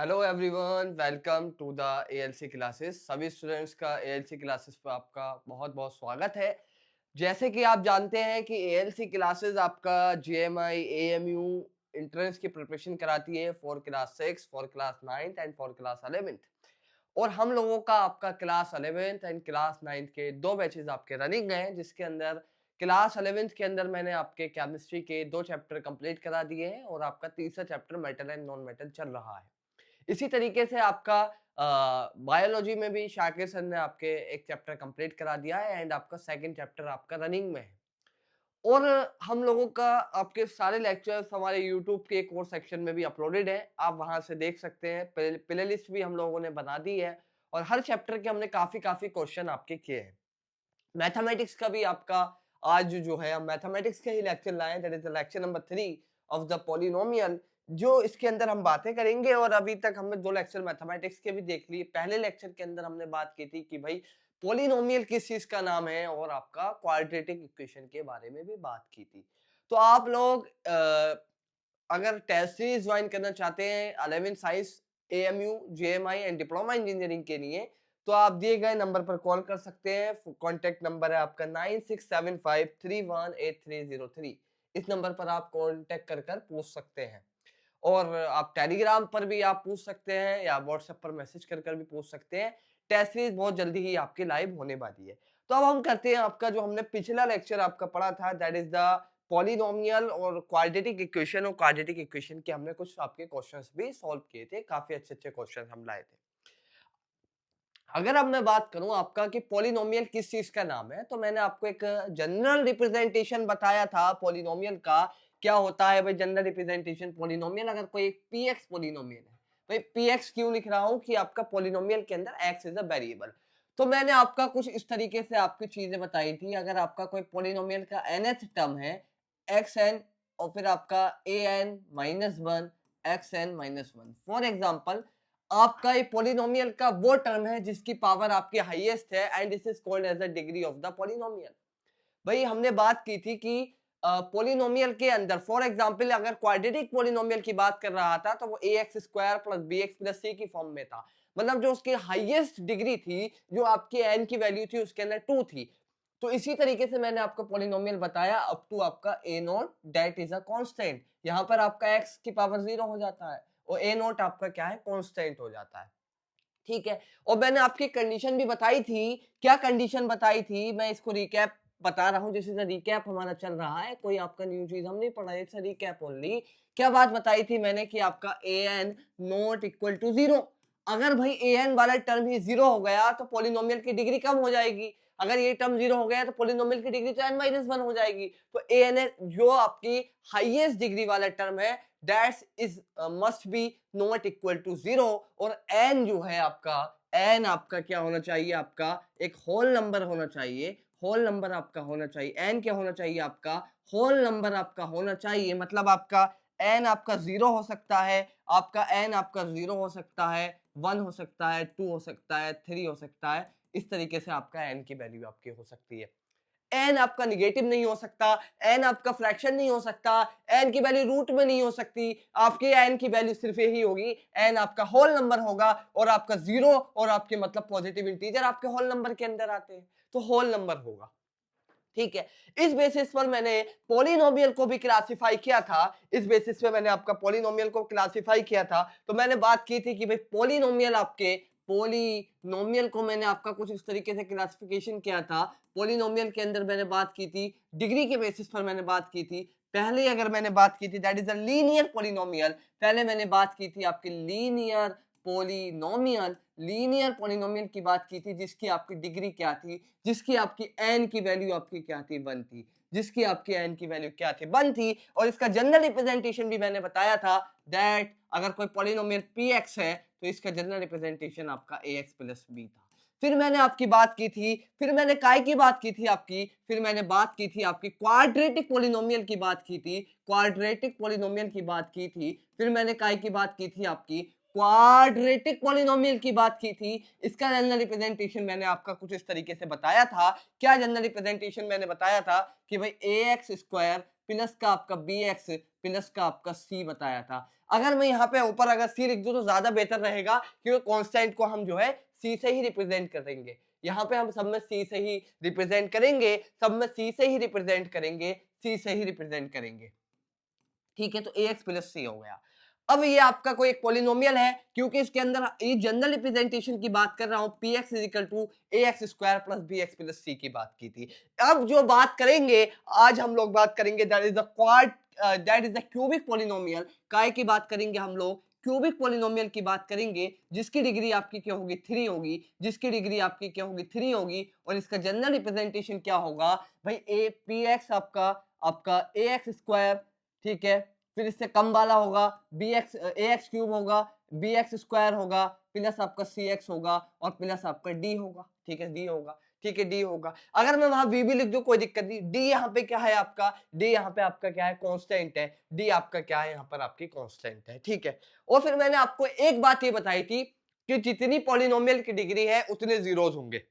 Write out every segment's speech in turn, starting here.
Hello everyone, welcome to the ALC classes. सभी students का ALC classes पर आपका बहुत बहुत स्वागत है। जैसे कि आप जानते हैं कि एएलसी क्लासेस आपका जीएमआई एएमयू एंट्रेंस की प्रिपरेशन कराती है for class 6, for class 9 and for class 11। और हम लोगों का आपका क्लास 11th एंड क्लास 9 के दो बैचेस आपके रनिंग हैं, जिसके अंदर क्लास 11th के अंदर मैंने आपके केमिस्ट्री के 2 चैप्टर कंप्लीट करा दिए हैं और आपका तीसरा chapter metal and non metal चल रहा है। इसी तरीके से आपका बायोलॉजी में भी शाकिर सर ने आपके एक चैप्टर कंप्लीट करा दिया है एंड आपका सेकंड चैप्टर आपका रनिंग में है। और हम लोगों का आपके सारे लेक्चर्स हमारे यूट्यूब के कोर्स सेक्शन में भी अपलोडेड है, आप वहां से देख सकते हैं। प्ले लिस्ट भी हम लोगों ने बना दी है और हर चैप्टर के हमने काफी काफी क्वेश्चन आपके किए हैं। मैथमेटिक्स का भी आपका आज जो है हम मैथमेटिक्स के ही लेक्चर लाए हैं, that is the lecture number 3 of the polynomial, जो इसके अंदर हम बातें करेंगे। और अभी तक हमने दो लेक्चर मैथमेटिक्स के भी देख लिए। पहले लेक्चर के अंदर हमने बात की थी कि भाई पॉलिनोमियल किस चीज का नाम है और आपका क्वाड्रेटिक इक्वेशन के बारे में भी बात की थी। तो आप लोग अगर टेस्ट सीरीज ज्वाइन करना चाहते हैं 11 science AMU JMI and diploma engineering के लिए, तो आप दिए गए नंबर पर कॉल कर सकते हैं। कॉन्टेक्ट नंबर है आपका 9675318303। इस नंबर पर आप कॉन्टेक्ट कर कर पूछ सकते हैं। और आप टेलीग्राम पर भी आप पूछ सकते हैं या व्हाट्सएप पर मैसेज कर कर भी पूछ सकते हैं। टेस्ट सीरीज बहुत जल्दी ही आपकी लाइव होने वाली है। तो अब हम करते हैं आपका जो हमने पिछला लेक्चर आपका पढ़ा था, दैट इज द पॉलिनोमियल और क्वाड्रेटिक इक्वेशन। और क्वाड्रेटिक इक्वेशन के हमने कुछ आपके क्वेश्चंस भी सॉल्व किए थे, काफी अच्छे अच्छे क्वेश्चन हम लाए थे। अगर अब मैं बात करूं आपका कि पॉलिनोमियल किस चीज का नाम है, तो मैंने आपको एक जनरल रिप्रेजेंटेशन बताया था पॉलिनोमियल का। क्या होता है भाई जनरल रिप्रेजेंटेशन पॉलिनोमियल? अगर कोई एक पीएक्स पॉलिनोमियल है, भाई पीएक्स क्यों लिख रहा हूं कि आपका पॉलिनोमियल के अंदर एक्स इज अ वेरिएबल। तो मैंने आपका कुछ इस तरीके से आपकी चीजें बताई थी। अगर आपका कोई पॉलिनोमियल का nth टर्म है एक्स एन और फिर आपका a n minus one x n minus one, for example आपका ये पॉलिनोमियल का वो टर्म है जिसकी पावर आपकी हाईएस्ट है and this is called as the degree of the polynomial. भाई हमने बात की थी कि पॉलिनोमियल के अंदर फॉर एग्जांपल अगर क्वाड्रेटिक पॉलिनोमियल की बात कर रहा था तो वो ax square plus bx plus c की फॉर्म में था। मतलब जो उसकी हाईएस्ट डिग्री थी, जो आपकी n की वैल्यू थी, उसके अंदर 2 थी। तो इसी तरीके से मैंने आपको पॉलिनोमियल बताया अप टू आपका a not that is a constant. यहाँ पर आपका x की पावर 0 हो जाता है और a नॉट आपका क्या है, कांस्टेंट हो जाता है। ठीक है। और मैंने आपकी कंडीशन भी बताई थी। क्या कंडीशन बताई थी, मैं इसको रिकैप बता रहा हूं, जैसे रिकैप हमारा चल रहा है, कोई आपका न्यू चीज हम नहीं पढ़ा, इट्स रिकैप ओनली। क्या बात बताई थी मैंने कि आपका a N not equal to 0। अगर भाई ए एन वाला टर्म ही 0 हो गया तो पॉलिनोमियल की डिग्री कम हो जाएगी। अगर ये टर्म 0 हो गया तो पॉलिनोमियल की डिग्री तो n माइनस वन हो जाएगी। तो ए एन जो आपकी हाईएस्ट डिग्री वाला टर्म है that is must be not equal to 0। और n जो है आपका, n आपका क्या होना चाहिए, आपका एक होल नंबर होना चाहिए। होल नंबर आपका होना चाहिए, n क्या होना चाहिए आपका, होल नंबर आपका होना चाहिए। मतलब आपका n आपका 0 हो सकता है, आपका n आपका 0 हो सकता है, 1 हो सकता है, 2 हो सकता है, 3 हो सकता है। इस तरीके से आपका n की वैल्यू आपकी हो सकती है। एन आपका निगेटिव नहीं हो सकता, एन आपका फ्रैक्शन नहीं हो सकता, एन की वैल्यू रूट में नहीं हो सकती। आपके एन की वैल्यू सिर्फ यही होगी, एन आपका होल नंबर होगा और आपका 0 और आपके मतलब पॉजिटिव इंटीजर आपके होल नंबर के अंदर आते हैं, तो होल नंबर होगा। ठीक है। इस बेसिस पर मैंने पॉलिनोमियल को भी क्लासिफाई किया था। इस बेसिस पे मैंने आपका पॉलिनोमियल को क्लासिफाई किया था। तो मैंने बात की थी कि भाई पॉलिनोमियल को मैंने आपका कुछ इस तरीके से क्लासिफिकेशन किया था। पॉलिनोमियल के अंदर मैंने बात की थी डिग्री के बेसिस पर, मैंने बात की थी पहले, अगर मैंने बात की थी that is a linear polynomial. पहले मैंने बात की थी आपकी लीनियर पॉलिनोमियल, लीनियर पॉलिनोमियल की बात की थी जिसकी आपकी डिग्री क्या थी, जिसकी आपकी n की वैल्यू आपकी क्या थी, 1 थी, जिसकी आपकी n की वैल्यू क्या थी, 1 थी। और इसका जनरल रिप्रेजेंटेशन भी मैंने बताया था दैट अगर कोई पॉलिनोमियल px है तो इसका जनरल रिप्रेजेंटेशन आपका ax प्लस b था। फिर मैंने आपकी बात की थी, फिर मैंने काय की बात की थी आपकी, फिर मैंने बात की थी आपकी क्वाड्रेटिक पॉलिनोमियल की बात की थी, क्वाड्रेटिक पॉलिनोमियल की बात की थी। फिर मैंने काय की बात की थी आपकी, क्वाड्रेटिक पॉलिनोमियल की बात की थी। इसका जनरल रिप्रेजेंटेशन मैंने आपका कुछ इस तरीके से बताया था। क्या जनरल रिप्रेजेंटेशन मैंने बताया था कि भाई ax स्क्वायर प्लस का आपका bx प्लस का आपका c बताया था। अगर मैं यहाँ पे ऊपर अगर c लिख दूं तो ज्यादा बेहतर रहेगा, क्योंकि कांस्टेंट को हम जो है c से ही रिप्रेजेंट करेंगे। यहाँ पे हम सब में c से ही रिप्रेजेंट करेंगे, सब में c से ही रिप्रेजेंट करेंगे, c से ही रिप्रेजेंट करेंगे। ठीक है, तो ax प्लस c हो गया। अब ये आपका कोई एक पॉलिनोमियल है, क्योंकि इसके अंदर ये जनरल रिप्रेजेंटेशन की बात कर रहा हूं, px is equal to ax square plus bx plus c की बात की थी। अब जो बात करेंगे, आज हम लोग बात करेंगे that is the quad that is the cubic polynomial. काय की बात करेंगे हम लोग? क्यूबिक पॉलिनोमियल की बात करेंगे, जिसकी डिग्री आपकी क्या होगी? 3 होगी, जिसकी डिग्री आपकी क्या होगी? 3 होगी। और इसका जनरल रिप्रेजेंटेशन क्या होगा भाई? a px आपका आपका ax स्क्वायर, ठीक है, फिर इससे कम वाला होगा bx ax क्यूब होगा, bx स्क्वायर होगा, प्लस आपका cx होगा और प्लस आपका d होगा। ठीक है, d होगा, ठीक है, d होगा। अगर मैं वहां v भी लिख दूं कोई दिक्कत नहीं। d यहाँ पे क्या है आपका? d यहाँ पे आपका क्या है? कांस्टेंट है। d आपका क्या है? यहाँ पर आपकी कांस्टेंट है। ठीक है, और फिर मैंने आपको एक बात ये बताई थी कि जितनी पॉलिनोमियल की डिग्री है उतने जीरोस होंगे।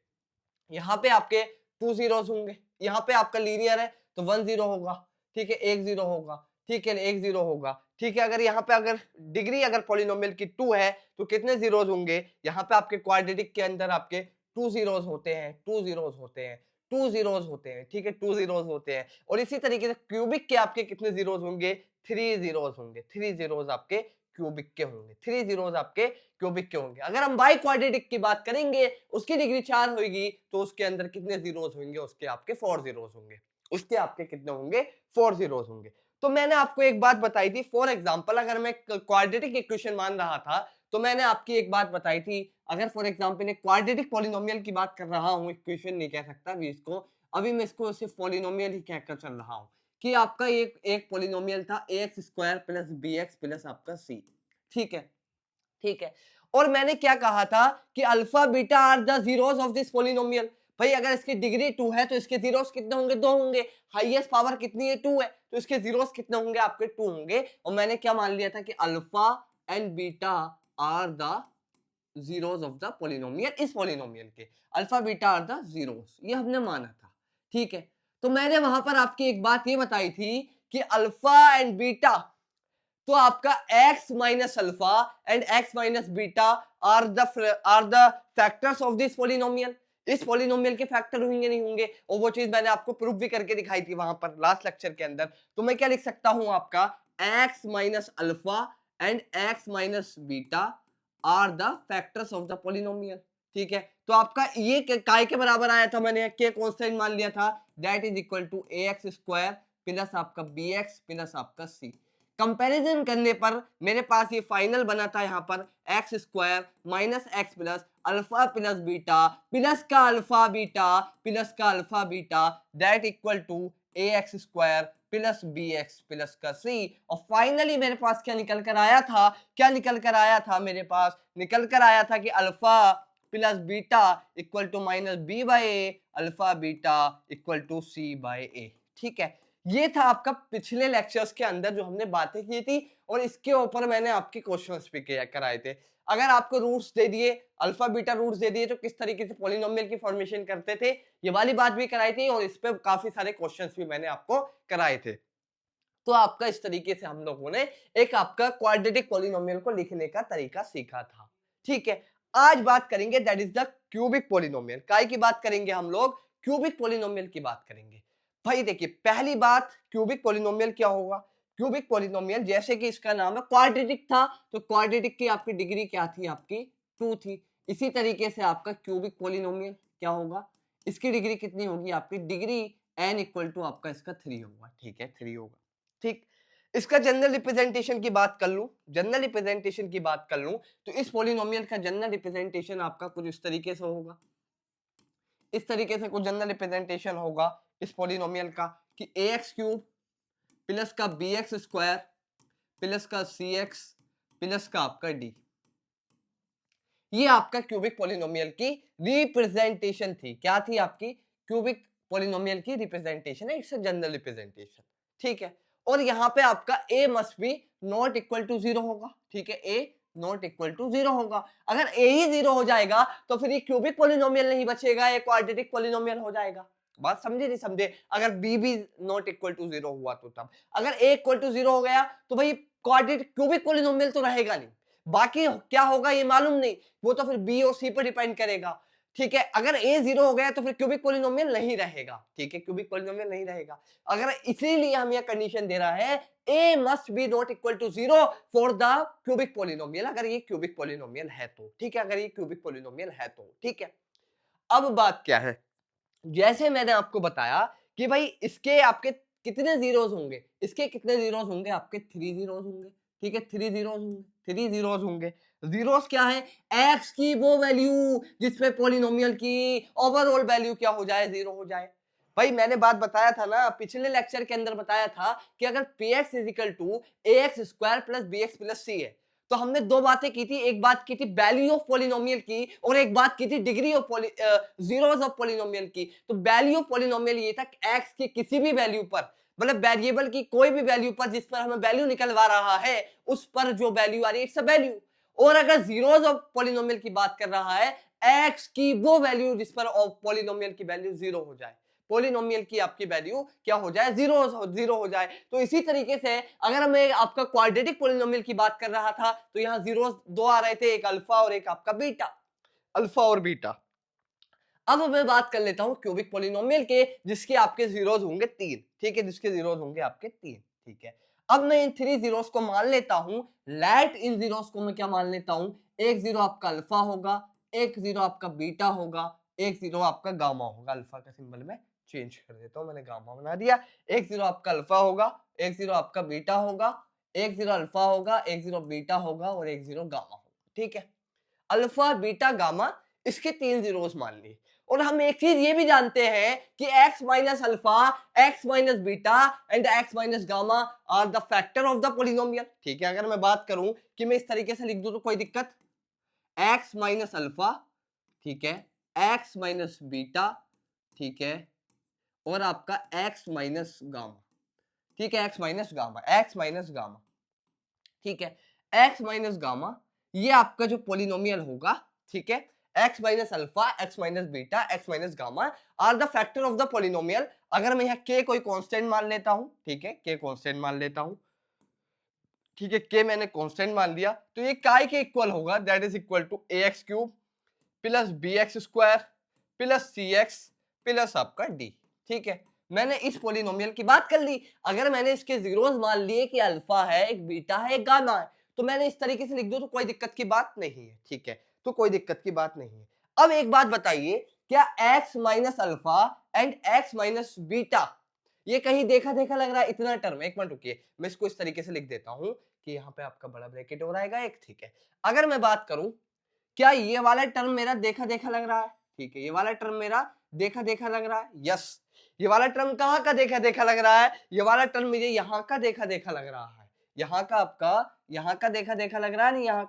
यहाँ पे आपके 2 जीरोस होंगे, यहाँ पे आपका लीनियर है तो 1 जीरो होगा। ठीक है, 1 जीरो होगा। ठीक है, 1 जीरो होगा। ठीक है, अगर यहाँ पे अगर डिग्री अगर पॉलिनोमियल की 2 है तो कितने जीरोस होंगे? यहाँ पे आपके क्वाड्रेटिक के अंदर आपके 2 जीरोस होते हैं, 2 जीरोस होते हैं, 2 जीरोस होते हैं। ठीक है, 2 जीरोस होते हैं। और इसी तरीके से क्यूबिक के आपके कितने जीरोस होंगे? 3 जीरोस होंगे। 3 जीरोस आपके क्यूबिक के होंगे। 3 जीरोस आपके क्यूबिक के होंगे। अगर हम बाई क्वाड्रेटिक की बात करेंगे, उसकी डिग्री 4 होगी, तो उसके अंदर कितने जीरोस होंगे? उसके आपके 4 जीरोस होंगे। उसके आपके कितने होंगे? 4 जीरोस होंगे। तो मैंने आपको एक बात बताई थी, फॉर एग्जांपल अगर मैं क्वाड्रेटिक इक्वेशन मान रहा था तो मैंने आपकी एक बात बताई थी, अगर फॉर एग्जांपल एक क्वाड्रेटिक पॉलिनोमियल की बात कर रहा हूं, इक्वेशन नहीं कह सकता अभी इसको, अभी मैं इसको सिर्फ पॉलिनोमियल ही कहकर चल रहा हूं कि आपका एक एक पॉलिनोमियल था ax स्क्वायर प्लस bx प्लस आपका c। ठीक है, ठीक है, और मैंने क्या कहा था कि alpha beta are the zeros of this polynomial. भाई अगर इसकी डिग्री 2 है तो इसके जीरोस कितने होंगे? 2 होंगे। हाईएस्ट पावर कितनी है? 2 है, तो इसके जीरोस कितने होंगे? आपके 2 होंगे। और मैंने क्या मान लिया था कि alpha and beta are the zeros of the polynomial, इस पॉलिनोमियल के alpha beta are the zeros, ये हमने माना था। ठीक है, तो मैंने वहां पर आपकी एक बात ये बताई थी कि अल्फा एंड बीटा, तो आपका x minus alpha and x minus beta are the factors of this polynomial. इस पॉलिनोमियल के फैक्टर होंगे नहीं होंगे? और वो चीज मैंने आपको प्रूफ भी करके दिखाई थी वहां पर लास्ट लेक्चर के अंदर। तो मैं क्या लिख सकता हूं? आपका x minus alpha and x minus beta are the factors of the polynomial. ठीक है, तो आपका ये काय के बराबर आया था? मैंने के कांस्टेंट मान लिया था, that is equal to ax square plus आपका bx प्लस आपका c। कंपैरिजन करने पर मेरे पास ये फाइनल बना था यहाँ पर X square minus X plus alpha plus beta plus का अल्फा बीटा प्लस का alpha beta that equal to A x square plus B x plus का सी। और फाइनली मेरे पास क्या निकल कर आया था? क्या निकल कर आया था? मेरे पास निकल कर आया था कि alpha plus beta equal to minus b by A, alpha beta equal to c by a. ठीक है, ये था आपका पिछले लेक्चर्स के अंदर जो हमने बातें की थी, और इसके ऊपर मैंने आपके क्वेश्चंस भी कराए थे। अगर आपको रूट्स दे दिए, अल्फा बीटा रूट्स दे दिए, तो किस तरीके से पॉलिनोमियल की फॉर्मेशन करते थे, ये वाली बात भी कराई थी, और इस पे काफी सारे क्वेश्चंस भी मैंने आपको कराए थे। तो आपका इस तरीके से हम लोगों ने एक आपका क्वाड्रेटिक पॉलिनोमियल को लिखने का तरीका सीखा था। ठीक है, आज बात करेंगे that is the cubic polynomial. काय की बात करेंगे हम लोग? क्यूबिक पॉलिनोमियल की बात करेंगे। भाई देखिए, पहली बात, क्यूबिक पॉलिनोमियल क्या होगा? क्यूबिक पॉलिनोमियल जैसे कि इसका नाम है, क्वाड्रेटिक था तो क्वाड्रेटिक की आपकी डिग्री क्या थी? आपकी 2 थी। इसी तरीके से आपका क्यूबिक पॉलिनोमियल क्या होगा? इसकी डिग्री कितनी होगी? आपकी डिग्री n इक्वल टू आपका इसका 3 होगा। ठीक है, 3 होगा। ठीक, इसका जनरल रिप्रेजेंटेशन की बात कर लूं, जनरल रिप्रेजेंटेशन की बात कर लूं, तो इस पॉलिनोमियल का जनरल रिप्रेजेंटेशन आपका कुछ इस तरीके से होगा। इस तरीके से कुछ जनरल रिप्रेजेंटेशन होगा इस पॉलिनोमियल का कि ax क्यूब प्लस का bx स्क्वायर प्लस का cx प्लस का आपका d, ये आपका क्यूबिक पॉलिनोमियल की रिप्रेजेंटेशन थी। क्या थी आपकी? क्यूबिक पॉलिनोमियल की रिप्रेजेंटेशन है, इट्स अ जनरल रिप्रेजेंटेशन। ठीक है, और यहाँ पे आपका a must be not equal to 0 होगा। ठीक है, a नॉट इक्वल टू 0 होगा। अगर a ही 0 हो जाएगा तो फिर ये क्यूबिक पॉलिनोमियल नहीं बचेगा, ये क्वाड्रेटिक पॉलिनोमियल हो जाएगा। बात समझे नहीं समझे? अगर बी भी नॉट इक्वल टू 0 हुआ तो तब, अगर ए इक्वल टू 0 हो गया तो भाई क्वाड्रेटिक क्यूबिक पॉलिनोमियल तो रहेगा नहीं, बाकी क्या होगा ये मालूम नहीं, वो तो फिर बी और सी पर डिपेंड करेगा। ठीक है, अगर ए 0 हो गया तो फिर क्यूबिक पॉलिनोमियल नहीं रहेगा। ठीक है, क्यूबिक पॉलिनोमियल नहीं रहेगा। अगर इसीलिए हम ये कंडीशन दे रहा है a must be not equal to 0 for the cubic polynomial, अगर ये क्यूबिक पॉलिनोमियल है तो। ठीक है, अगर ये क्यूबिक पॉलिनोमियल है तो। ठीक है, अब बात क्या है, जैसे मैंने आपको बताया कि भाई इसके आपके कितने जीरोस होंगे, इसके कितने जीरोस होंगे, आपके 3 जीरोस होंगे। ठीक है, 3 जीरोस होंगे, 3 जीरोस होंगे। जीरोस क्या है, एक्स की वो वैल्यू जिसमें पॉलिनोमियल की ओवरऑल वैल्यू क्या हो जाए, 0 हो जाए। भाई मैंने बात बताया था ना, पिछले लेक्चर के अंदर बताया था कि अगर px is equal to ax square plus bx plus c है, तो हमने दो बातें की थी, एक बात की थी वैल्यू ऑफ पॉलिनोमियल की और एक बात की थी degree of zeros of polynomial की। तो वैल्यू ऑफ पॉलिनोमियल ये था x की किसी भी वैल्यू पर, मतलब वेरिएबल की कोई भी वैल्यू पर जिस पर हमें वैल्यू निकलवा रहा है उस पर जो वैल्यू आ रही है इट्स अ वैल्यू। और अगर जीरोस ऑफ पॉलिनोमियल की बात कर रहा है, x की वो वैल्यू जिस पर पॉलिनोमियल की वैल्यू 0 हो जाए, पॉलिनोमियल की आपकी वैल्यू क्या हो जाए, 0 हो जाए। तो इसी तरीके से अगर मैं आपका क्वाड्रेटिक पॉलिनोमियल की बात कर रहा था तो यहाँ जीरो दो आ रहे थे, एक अल्फा और एक आपका बीटा, अल्फा और बीटा। अब मैं बात कर लेता हूं क्यूबिक पॉलिनोमियल के जिसके आपके जीरोस होंगे 3। ठीक है, जिसके जीरोस होंगे आपके 3। ठीक है, अब मैं इन 3 जीरोस को मान लेता हूं, लेट इन जीरोस को मैं क्या मान लेता हूं, एक जीरो आपका अल्फा होगा, एक जीरो आपका बीटा होगा, एक जीरो आपका गामा होगा। अल्फा का सिंबल मैं चेंज कर देता हूं, मैंने गामा बना दिया। एक जीरो आपका अल्फा होगा, एक जीरो आपका बीटा होगा, एक जीरो अल्फा होगा, एक जीरो बीटा होगा और एक जीरो गामा होगा। ठीक है, अल्फा बीटा गामा इसके 3 जीरोस मान लिए। और हम एक चीज ये भी जानते हैं कि x minus alpha, x minus beta and x minus gamma are the factor of the polynomial. ठीक है, अगर मैं बात करूं कि मैं इस तरीके से लिख दूं तो कोई दिक्कत, x माइनस अल्फा, ठीक है, x माइनस बीटा, ठीक है, और आपका x माइनस गामा। ठीक है, x minus gamma, x minus gamma, ठीक है, x माइनस गामा ये आपका जो पॉलिनोमियल होगा। ठीक है, x minus alpha, x minus beta, x minus gamma are the factor of the polynomial. अगर मैं यहाँ k कोई कांस्टेंट मान लेता हूं, ठीक है, k कांस्टेंट मान लेता हूं, ठीक है, k मैंने कांस्टेंट मान लिया, तो ये काय के इक्वल होगा, that is equal to ax cube plus bx square plus cx plus आपका d। ठीक है, मैंने इस पॉलिनोमियल की बात कर ली। अगर मैंने इसके जीरोस मान लिए कि अल्फा है, एक बीटा है, एक गामा है, तो मैंने इस तरीके से लिख दो तो कोई दिक्कत की बात नहीं है। ठीक है, तो कोई दिक्कत की बात नहीं है। अब एक बात बताइए, क्या x minus alpha and x minus beta ये कहीं देखा देखा लग रहा है, इतना टर्म, एक मिनट रुकिए, मैं इसको इस तरीके से लिख देता हूं कि यहाँ पे आपका बड़ा ब्रैकेट हो रहेगा एक। ठीक है, अगर मैं बात करूं, क्या ये वाला टर्म मेरा देखा देखा लग रहा है, ठीक है, ये वाला टर्म मेरा देखा देखा लग रहा है, यस। ये वाला टर्म कहाँ का देखा देखा लग रहा है, ये वाला टर्म मुझे यहाँ का देखा देखा लग रहा है, यहाँ का आपका, यहाँ का देखा देखा लग रहा है, नहीं यहाँ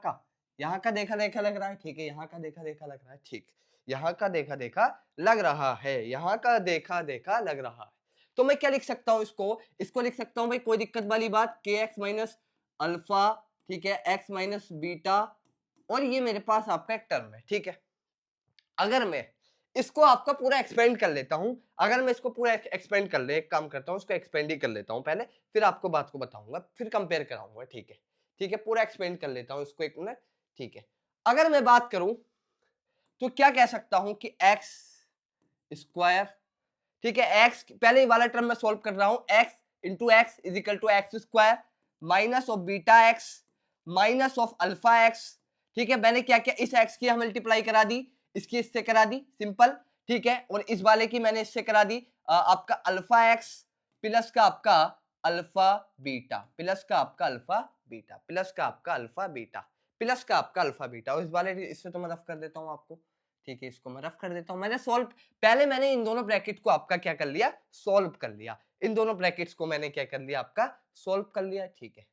का देखा देखा लग रहा है। ठीक है, यहाँ का देखा देखा लग रहा है, ठीक, यहाँ का देखा देखा लग रहा है, यहाँ का देखा देखा लग रहा है। तो मैं क्या लिख सकता हूँ, इसको लिख सकता हूँ भाई, कोई दिक्कत वाली बात, के एक्स माइनस अल्फा, ठीक है, एक्स माइनस बीटा, और ये मेरे पास आपका एक टर्म है। ठीक है, अगर मैं इसको आपका पूरा एक्सपेंड कर लेता हूं, अगर मैं इसको पूरा एक्सपेंड कर ले, एक काम करता हूं, इसको एक्सपेंड ही कर लेता हूं पहले, फिर आपको बात को बताऊंगा, फिर कंपेयर कराऊंगा। ठीक है, ठीक है, पूरा एक्सपेंड कर लेता हूं इसको, एक मिनट। ठीक है, अगर मैं बात करूं तो क्या कह सकता हूं कि एक्स स्क्वायर, ठीक है, एक्स पहले वाला टर्म मैं सॉल्व कर रहा हूं, X into X is equal to x square minus of beta X minus of alpha X. ठीक है, मैंने क्या किया, इस एक्स की हम मल्टीप्लाई करा दी, इसकी इससे करा दी, सिंपल। ठीक है, और इस वाले की मैंने इससे करा दी, आपका अल्फा एक्स प्लस का आपका अल्फा बीटा प्लस का आपका अल्फा बीटा प्लस का आपका अल्फा बीटा प्लस का आपका अल्फा बीटा, और इस वाले इससे तो मैं रफ कर देता हूं आपको। ठीक है, इसको मैं रफ कर देता हूं, मैंने सॉल्व, पहले मैंने इन दोनों ब्रैकेट को आपका क्या कर लिया, सॉल्व कर लिया, इन दोनों ब्रैकेट्स को मैंने क्या कर लिया, आपका सॉल्व कर लिया। ठीक है,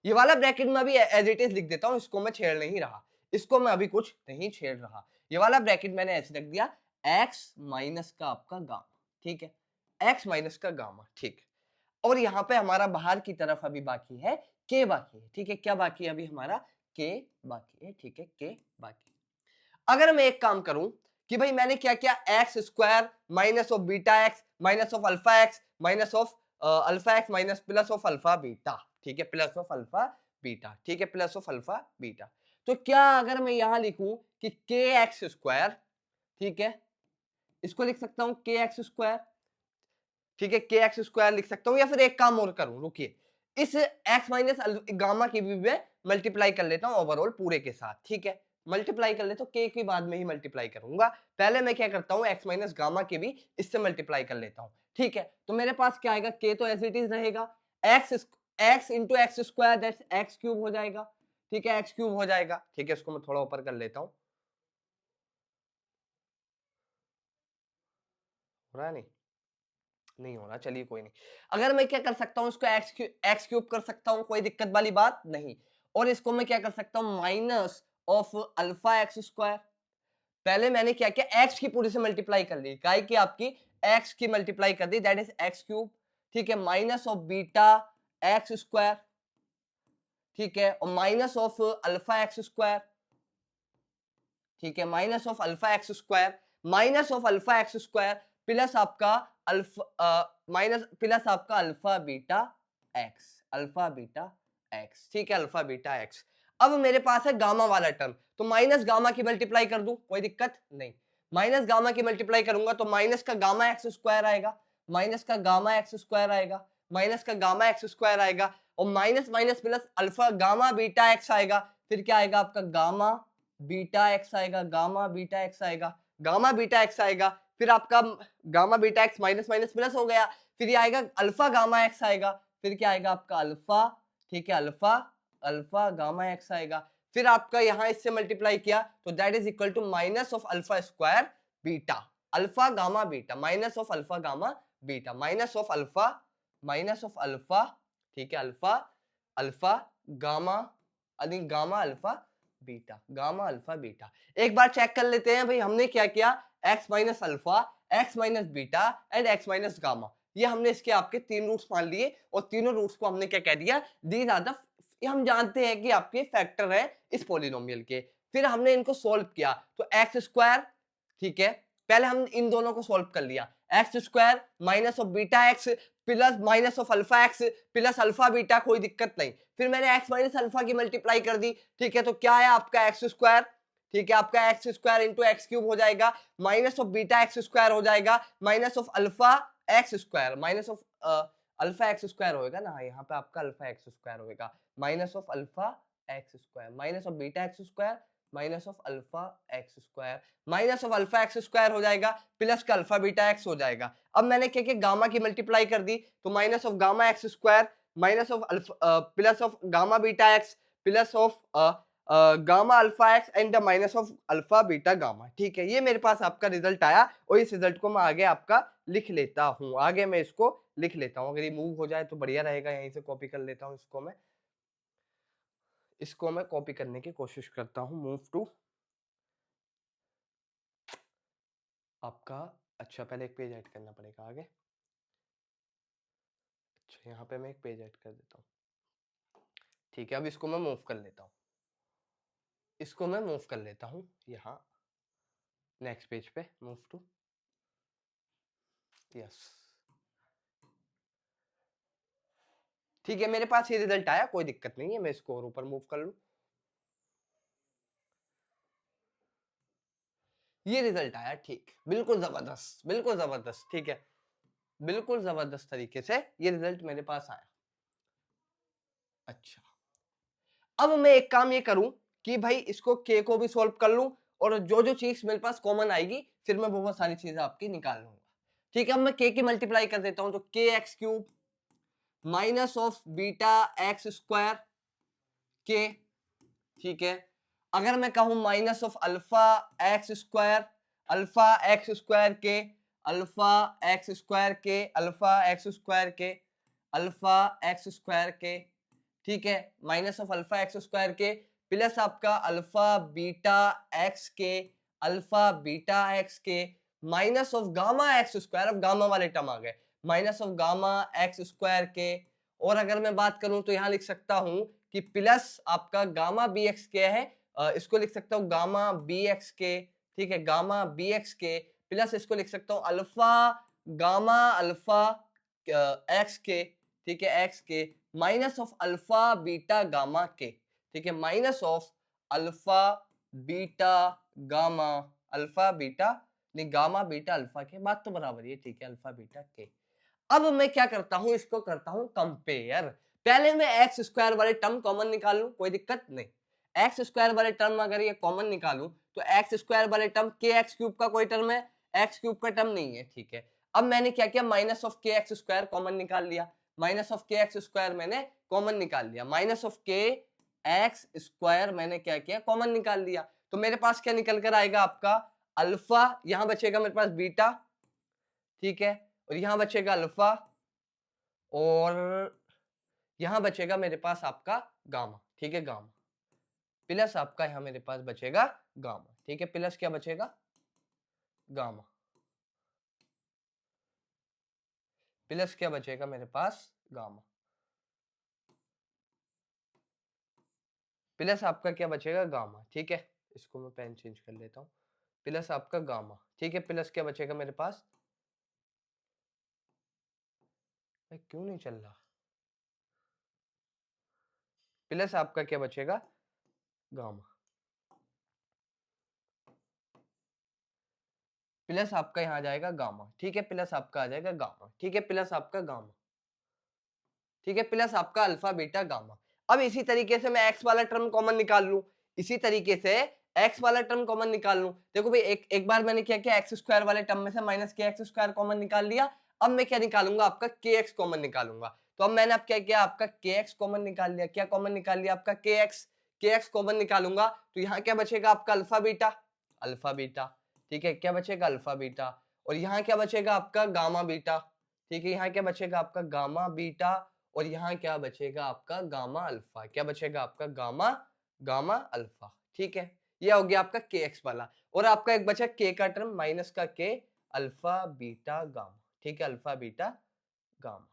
ये वाला ब्रैकेट मैं अभी एज इट इज लिख देता हूं, इसको मैं छेड़ नहीं रहा, इसको मैं अभी कुछ नहीं छेड़ रहा, ये वाला ब्रैकेट मैंने ऐसे रख दिया, x माइनस का आपका गामा। ठीक है, x माइनस का गामा, ठीक, और यहाँ पे हमारा बाहर की तरफ अभी बाकी है k बाकी है। ठीक है, क्या बाकी है अभी हमारा, k बाकी है। ठीक है, k बाकी। अगर मैं एक काम करूं कि भाई मैंने क्या किया, x square minus of beta X minus of alpha x minus of alpha x minus plus of alpha beta, ठीक है, प्लस ऑफ अल्फा बीटा, ठीक है, प्लस ऑफ अल्फा बीटा। तो क्या अगर मैं यहां लिखूं कि के एक्स स्क्वायर, ठीक है, इसको लिख सकता हूं के एक्स स्क्वायर, ठीक है, के एक्स स्क्वायर लिख सकता हूं, या फिर एक काम और करूं, रुकिए, इस एक्स माइनस गामा की भी मैं मल्टीप्लाई कर लेता हूं ओवरऑल पूरे के साथ, ठीक है, मल्टीप्लाई कर लेता हूं, के की बाद में ही मल्टीप्लाई करूंगा, पहले मैं क्या करता हूं, एक्स माइनस गामा के भी इससे मल्टीप्लाई कर लेता हूं, ठीक है। तो मेरे पास क्या आएगा, के तो एज इट इज रहेगा, x into x square that's x cube हो जाएगा, ठीक है, एक्स क्यूब हो जाएगा, ठीक है, इसको मैं थोड़ा ऊपर कर लेता हूं, हो रहा है नहीं हो रहा, चलिए कोई नहीं। अगर मैं क्या कर सकता हूं, इसको एक्स क्यूब कर सकता हूं, कोई दिक्कत वाली बात नहीं, और इसको मैं क्या कर सकता हूं, minus of alpha x square, पहले मैंने क्या किया, एक्स की पूरी से मल्टीप्लाई कर ली, काय की आपकी एक्स की मल्टीप्लाई कर दी, दैट इज एक्स क्यूब, ठीक है, minus of beta x square, ठीक है, और minus of alpha x square, ठीक है, minus of alpha x square, minus of alpha x square plus आपका अल्फा माइनस प्लस आपका alpha beta x, alpha beta x, ठीक है, अल्फा बीटा एक्स। अब मेरे पास है गामा वाला टर्म, तो माइनस गामा की मल्टीप्लाई कर दूं, कोई दिक्कत नहीं, माइनस गामा की मल्टीप्लाई करूंगा तो माइनस का गामा एक्स स्क्वायर आएगा, माइनस का गामा एक्स स्क्वायर आएगा, माइनस का गामा एक्स स्क्वायर आएगा, और minus minus plus alpha gamma beta x आएगा, फिर क्या आएगा आपका गामा बीटा एक्स आएगा, गामा बीटा एक्स आएगा, गामा बीटा एक्स आएगा, फिर आपका gamma beta X minus minus plus हो गया, फिर ये आएगा अल्फा गामा एक्स आएगा, फिर क्या आएगा आपका अल्फा, ठीक है, अल्फा अल्फा गामा एक्स आएगा, फिर आपका यहां इससे मल्टीप्लाई किया तो that is equal to minus of alpha square beta, alpha gamma beta, minus of alpha gamma beta, minus of alpha, ठीक है, alpha alpha gamma gamma alpha beta, gamma alpha beta. एक बार चेक कर लेते हैं भाई, हमने क्या किया, x minus alpha, x minus beta and x minus gamma, ये हमने इसके आपके तीन रूट्स मान लिए, और तीनों रूट्स को हमने क्या कह दिया, दीज आर द, ये हम जानते हैं कि आपके फैक्टर है इस पॉलिनोमियल के। फिर हमने इनको सोल्व किया तो एक्स स्क्वायर, ठीक है, पहले हम इन दोनों को सोल्व कर लिया, x square minus of beta x plus minus of alpha x plus alpha beta, कोई दिक्कत नहीं, फिर मैंने एक्स माइनस अल्फा की मल्टीप्लाई कर दी, ठीक है, तो क्या है आपका एक्स स्क्वायर, ठीक है, आपका x square into x cube हो जाएगा, minus of beta x square हो जाएगा, minus of alpha x square, minus of alpha x square होएगा ना, यहाँ पे आपका अल्फा एक्स स्क्वायर होएगा, minus of alpha x square, minus of beta x square, minus of alpha x square, minus of alpha x square हो जाएगा, plus का alpha beta x हो जाएगा। अब मैंने क्या किया, गामा की मल्टीप्लाई कर दी, तो minus of gamma x square, minus of alpha plus of gamma beta x plus of gamma alpha x and the minus of alpha beta gamma, ठीक है, ये मेरे पास आपका रिजल्ट आया, और इस रिजल्ट को मैं आगे आपका लिख लेता हूं, आगे मैं इसको लिख लेता हूं, अगर ये मूव हो जाए तो बढ़िया रहेगा, यहीं से कॉपी कर लेता हूं, इसको मैं कॉपी करने की कोशिश करता हूं, मूव टू आपका, अच्छा पहले एक पेज ऐड करना पड़ेगा आगे, अच्छा यहाँ पे मैं एक पेज ऐड कर देता हूँ, ठीक है, अब इसको मैं मूव कर लेता हूँ, इसको मैं मूव कर लेता हूँ यहाँ नेक्स्ट पेज पे, मूव टू, यस, ठीक है, मेरे पास ये रिजल्ट आया, कोई दिक्कत नहीं है, मैं इसको और ऊपर मूव कर लूं, ये रिजल्ट आया, ठीक, बिल्कुल जबरदस्त, बिल्कुल जबरदस्त, ठीक है, बिल्कुल जबरदस्त तरीके से ये रिजल्ट मेरे पास आया। अच्छा, अब मैं एक काम ये करूं कि भाई इसको के को भी सॉल्व कर लूं, और जो जो चीज मेरे पास कॉमन आएगी फिर मैं बहुत सारी चीजें आपकी निकाल लूंगा, ठीक है। अब मैं के की मल्टीप्लाई कर देता हूं, तो के x cube minus of beta x square के, ठीक है, अगर मैं कहूं minus of alpha x square, alpha x square के, अल्फा एक्स स्क्वायर के, अल्फा एक्स स्क्वायर के, अल्फा एक्स स्क्वायर के, ठीक है, minus of alpha x square के प्लस आपका अल्फा बीटा एक्स के, अल्फा बीटा एक्स के, minus of gamma x square, अब गामा वाले टर्म आ गए, minus of gamma x square के, और अगर मैं बात करूं तो यहां लिख सकता हूं कि प्लस आपका गामा बी एक्स क्या है, इसको लिख सकता हूं गामा बी एक्स के, ठीक है, गामा बी एक्स के प्लस इसको लिख सकता हूँ अल्फा गामा अल्फा एक्स के, ठीक है, एक्स के minus of alpha beta gamma के, ठीक है, minus of alpha beta gamma alpha beta नहीं गामा बीटा अल्फा के, बात तो बराबर है, ठीक है, अल्फा बीटा के। अब मैं क्या करता हूं, इसको करता हूं कंपेयर। पहले मैं एक्स स्क्वायर वाले टर्म कॉमन निकाल लूं, कोई दिक्कत नहीं। एक्स स्क्वायर वाले टर्म अगर ये कॉमन निकालूं तो एक्स स्क्वायर वाले टर्म के एक्स क्यूब का कोई टर्म है, एक्स क्यूब का टर्म नहीं है, ठीक है। अब मैंने क्या किया, माइनस ऑफ के एक्स स्क्वायर कॉमन निकाल लिया, माइनस ऑफ के एक्स स्क्वायर मैंने कॉमन निकाल लिया, माइनस ऑफ के एक्स स्क्वायर मैंने क्या किया, कॉमन निकाल लिया। तो मेरे पास क्या निकल कर आएगा आपका, अल्फा, यहां बचेगा मेरे पास बीटा, ठीक है, और यहां बचेगा अल्फा, और यहां बचेगा मेरे पास आपका गामा, ठीक है, गामा प्लस आपका यहां मेरे पास बचेगा गामा, ठीक है, प्लस क्या बचेगा, गामा प्लस क्या बचेगा मेरे पास, गामा प्लस आपका क्या बचेगा, गामा, ठीक है, इसको मैं पेन चेंज कर लेता हूं, प्लस आपका गामा, ठीक है, प्लस क्या बचेगा मेरे पास, भाई क्यों नहीं चल रहा, प्लस आपका क्या बचेगा, गामा प्लस आपका यहां आ जाएगा गामा, ठीक है, प्लस आपका आ जाएगा गामा, ठीक है, प्लस आपका गामा, ठीक है, प्लस आपका अल्फा बीटा गामा। अब इसी तरीके से मैं एक्स वाला टर्म कॉमन निकाल लूं, इसी तरीके से एक्स वाला टर्म कॉमन निकाल लूं। देखो भाई एक बार मैंने क्या किया, एक्स स्क्वायर वाले टर्म में से माइनस के एक्स स्क्वायर कॉमन निकाल लिया। अब मैं क्या निकालूंगा, आपका के एक्स कॉमन निकालूंगा। तो अब मैंने अब क्या किया, आपका के एक्स कॉमन निकाल लिया। क्या कॉमन निकाल लिया, आपका के एक्स कॉमन निकालूंगा तो यहाँ क्या बचेगा आपका, अल्फा बीटा, ठीक है, क्या बचेगा, अल्फा बीटा, और यहाँ क्या बचेगा आपका गामा बीटा, ठीक है, यहाँ क्या बचेगा आपका गामा बीटा, और यहाँ क्या बचेगा आपका गामा अल्फा, क्या बचेगा आपका गामा गामा अल्फा, ठीक है, ये हो गया आपका के एक्स वाला। और आपका एक बचा के का टर्म, माइनस का के अल्फा बीटा गामा, ठीक है, alpha beta gamma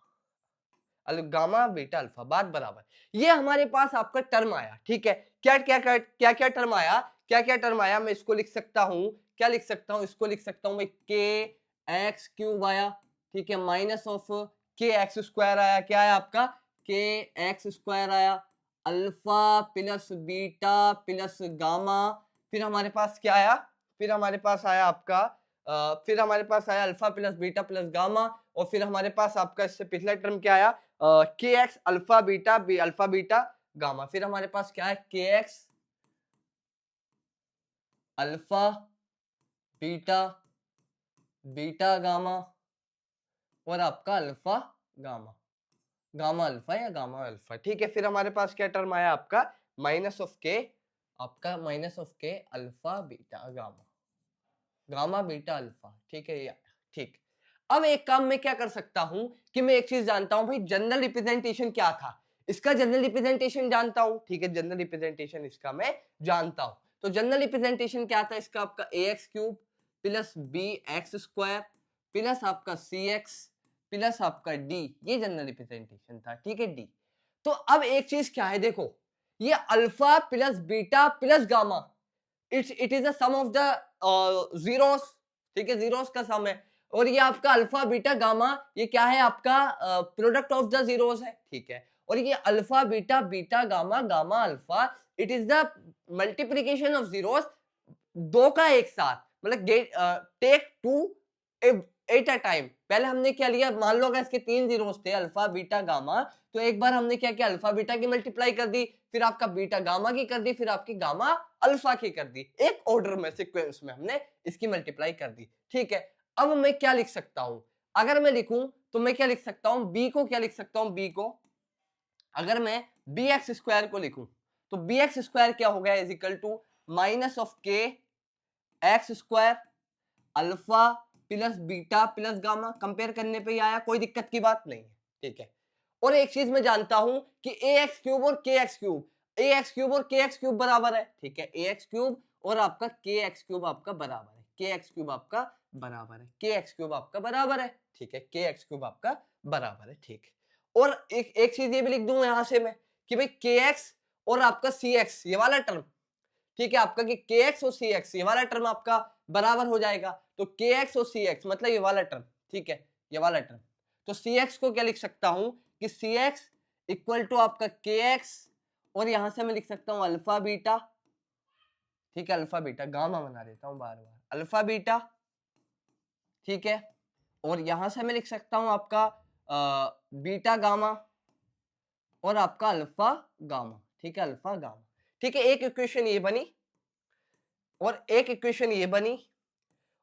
gamma beta alpha, बात बराबर। ये हमारे पास आपका टर्म आया, ठीक है, क्या टर्म आया, क्या टर्म आया, मैं इसको लिख सकता हूं, क्या लिख सकता हूं, इसको लिख सकता हूं मैं, के एक्स क्यूब आया, ठीक है, माइनस ऑफ के एक्स स्क्वायर आया, क्या आया आपका, के एक्स स्क्वायर आया, alpha plus beta plus gamma, फिर हमारे पास क्या आया, फिर हमारे पास आया आपका फिर हमारे पास आया alpha plus beta plus gamma, और फिर हमारे पास आपका इससे पिछला टर्म क्या आया, के एक्स अल्फा बीटा गामा, फिर हमारे पास क्या है, के X alpha beta beta gamma, और आपका अल्फा गामा गामा अल्फा या गामा अल्फा, ठीक है। फिर हमारे पास क्या टर्म आया आपका, माइनस ऑफ के, आपका minus of K alpha beta gamma gamma beta alpha, ठीक है, या ठीक। अब एक काम मैं क्या कर सकता हूं कि मैं एक चीज जानता हूं भाई, जनरल रिप्रेजेंटेशन क्या था, इसका जनरल रिप्रेजेंटेशन जानता हूं, ठीक है, जनरल रिप्रेजेंटेशन इसका मैं जानता हूं। तो जनरल रिप्रेजेंटेशन क्या था इसका, आपका a x cube plus B x square plus आपका सी एक्स प्लस आपका डी, ये जनरल रिप्रेजेंटेशन था, ठीक है, डी। तो अब एक चीज क्या है, देखो ये alpha plus beta plus gamma, it is the sum of the zeros, ठीक है, जीरोस का सम है, और ये आपका अल्फा बीटा गामा ये क्या है, आपका प्रोडक्ट ऑफ द जीरोस है, ठीक है, और ये alpha beta beta gamma gamma alpha, it is the multiplication of zeros, दो का एक साथ, मतलब take two at a time. पहले हमने क्या लिया, मान लो अगर इसके तीन जीरोस थे अल्फा बीटा गामा, तो एक बार हमने क्या किया, अल्फा बीटा की मल्टीप्लाई कर दी, फिर आपका बीटा गामा की कर दी, फिर आपकी गामा अल्फा की कर दी, एक ऑर्डर में सीक्वेंस में हमने इसकी मल्टीप्लाई कर दी, ठीक है। अब मैं क्या लिख सकता हूं, अगर मैं लिखूं तो मैं क्या लिख सकता हूं, बी को क्या लिख सकता हूं, बी को अगर मैं बी एक्स स्क्वायर को लिखूं तो बी एक्स स्क्वायर क्या हो गया, is equal to minus of के x square alpha plus beta plus gamma, compare करने पे ही आया, कोई दिक्कत की बात नहीं है, ठीक है। और एक चीज मैं जानता हूं कि ए एक्स क्यूब और के एक्स क्यूब, ए एक्स क्यूब और के एक्स क्यूब बराबर है, ठीक है, ए एक्स क्यूब और आपका के एक्स क्यूब आपका बराबर है, के एक्स क्यूब आपका बराबर है, के एक्स क्यूब आपका बराबर है, ठीक है, के एक्स क्यूब आपका बराबर है, ठीक है। और एक चीज ये भी लिख दूं यहां से मैं कि भाई के एक्स और आपका सी एक्स ये वाला टर्म, ठीक है आपका कि kx और cx ये वाला टर्म आपका बराबर हो जाएगा, तो kx और cx मतलब ये वाला टर्म, ठीक है ये वाला टर्म, तो cx को क्या लिख सकता हूं कि cx इक्वल टू आपका kx और यहां से मैं लिख सकता हूं अल्फा बीटा, ठीक है अल्फा बीटा, गामा बना देता हूं बार बार, अल्फा बीटा, ठीक है, और यहां से मैं लिख सकता हूं आपका बीटा गामा और आपका अल्फा गामा, ठीक है अल्फा गामा, ठीक है। एक इक्वेशन ये बनी और एक इक्वेशन ये बनी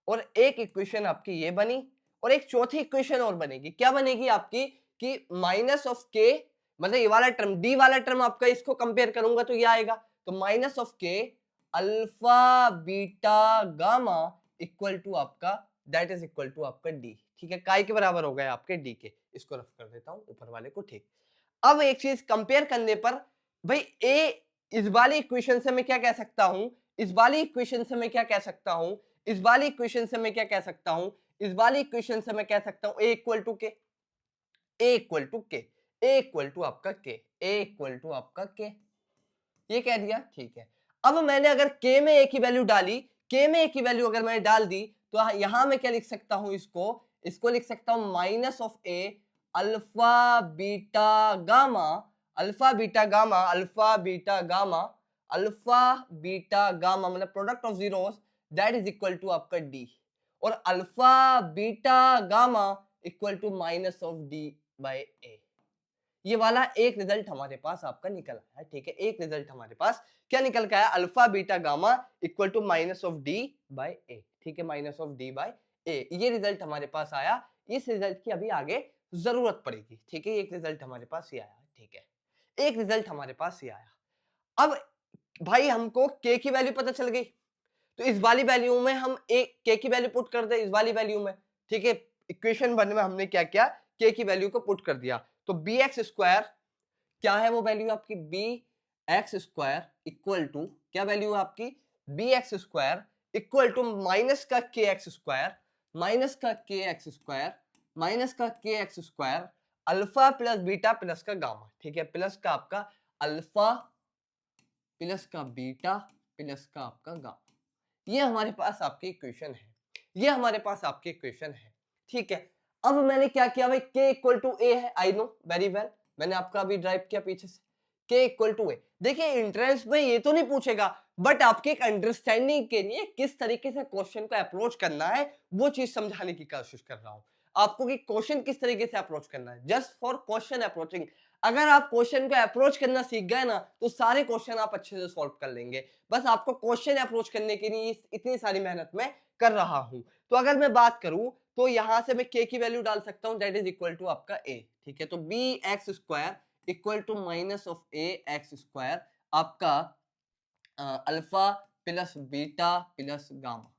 और एक इक्वेशन आपकी ये बनी और एक चौथी इक्वेशन और बनेगी, क्या बनेगी आपकी कि माइनस ऑफ के, मतलब ये वाला टर्म डी वाला टर्म आपका, इसको कंपेयर करूंगा तो ये आएगा, तो minus of K alpha beta gamma equal to आपका दैट इज इक्वल टू आपका डी, ठीक है काय के बराबर हो गया आपके डी के, इसको रफ कर देता हूं ऊपर वाले को, ठीक। अब एक चीज कंपेयर करने पर भाई ए, इस वाली इक्वेशन से मैं क्या कह सकता हूं, इस वाली इक्वेशन से मैं क्या कह सकता हूं, इस वाली इक्वेशन से मैं क्या कह सकता हूं, इस वाली इक्वेशन से मैं कह सकता हूं ए इक्वल टू के, ए इक्वल टू के, ए इक्वल टू आपका के, ए इक्वल टू आपका के, ये कह दिया, ठीक है। अब मैंने अगर के में ए की वैल्यू डाली, के में ए की वैल्यू अगर मैंने डाल दी, तो यहां मैं क्या लिख सकता हूं, इसको लिख सकता हूं minus of a alpha beta gamma, alpha beta gamma, alpha beta gamma, alpha beta gamma मतलब product of zeros that is equal to आपका डी, और alpha beta gamma equal to minus of d by a. ये वाला एक result हमारे पास आपका निकल आया, ठीक है, एक रिजल्ट हमारे पास क्या निकल के आया, alpha beta gamma equal to minus of d by a, ठीक है minus of d by a, ये रिजल्ट हमारे पास आया। इस रिजल्ट की अभी आगे जरूरत पड़ेगी, ठीक है, एक रिजल्ट हमारे पास ये आया, ठीक है, एक रिजल्ट हमारे पास ये आया। अब भाई हमको के की वैल्यू पता चल गई, तो इस वाली वैल्यू में हम एक के की वैल्यू पुट कर दे इस वाली वैल्यू में, ठीक है, इक्वेशन वन में हमने क्या किया, के की वैल्यू को पुट कर दिया, तो बी एक्स स्क्वायर क्या है वो वैल्यू आपकी, B x square equal to क्या वैल्यू है आपकी, B x square equal to minus का के एक्स स्क्वायर, माइनस का के एक्स स्क्वायर, माइनस का K x square alpha plus beta plus का गामा, ठीक है, प्लस का आपका अल्फा प्लस का बीटा प्लस का आपका गामा, ये हमारे पास आपकी इक्वेशन है, ये हमारे पास आपकी इक्वेशन है, ठीक है। अब मैंने क्या किया भाई, k इक्वल टू ए है, आई नो वेरी वेल, मैंने आपका अभी ड्राइव किया पीछे से, k इक्वल टू ए। देखिए इंट्रेंस में ये तो नहीं पूछेगा, बट आपके एक अंडरस्टैंडिंग के लिए किस तरीके से क्वेश्चन को अप्रोच करना है वो चीज समझाने की कोशिश कर रहा हूं आपको, कि क्वेश्चन किस तरीके से अप्रोच करना है, जस्ट फॉर क्वेश्चन अप्रोचिंग। अगर आप क्वेश्चन को अप्रोच करना सीख गए ना, तो सारे क्वेश्चन आप अच्छे से सॉल्व कर लेंगे। बस आपको क्वेश्चन अप्रोच करने के लिए इतनी सारी मेहनत मैं कर रहा हूं। तो अगर मैं बात करूं तो यहां से मैं के की वैल्यू डाल सकता हूं, दैट इज इक्वल टू आपका ए, ठीक है, तो b x square equal to minus of a x square आपका alpha plus beta plus gamma.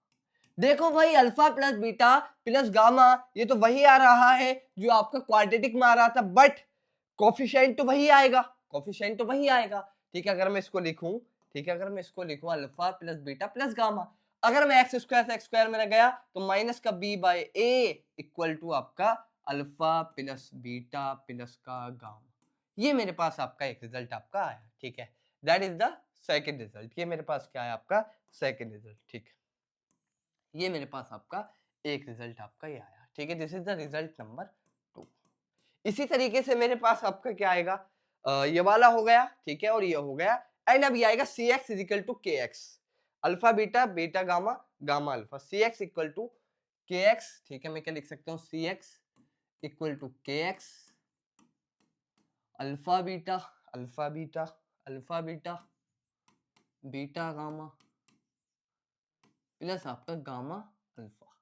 देखो भाई alpha plus beta plus gamma ये तो वही आ रहा है जो आपका क्वाड्रेटिक में आ रहा था, बट कोफिशिएंट तो वही आएगा, कोफिशिएंट तो वही आएगा, ठीक है। अगर मैं इसको लिखूं, ठीक है, अगर मैं इसको लिखूं alpha plus beta plus gamma, अगर मैं एक्स स्क्वायर से एक्स स्क्वायर में गया तो माइनस का B by A equal to आपका अल्फा प्लस बीटा प्लस का गामा, ये मेरे पास आपका एक रिजल्ट आपका आया, ठीक है, that is the second result. ये मेरे पास क्या है आपका सेकंड रिजल्ट, ठीक है, ये मेरे पास आपका एक रिजल्ट आपका ये आया, ठीक है, this is the result number 2। इसी तरीके से मेरे पास आपका क्या आएगा, ये वाला हो गया, ठीक है, और ये हो गया, एंड अब ये आएगा C X is equal to K X, alpha beta beta gamma gamma alpha, C X equal to K X, ठीक है, मैं क्या लिख सकता हूँ, C X equal to K X alpha beta alpha beta alpha beta beta gamma plus आपका gamma alpha,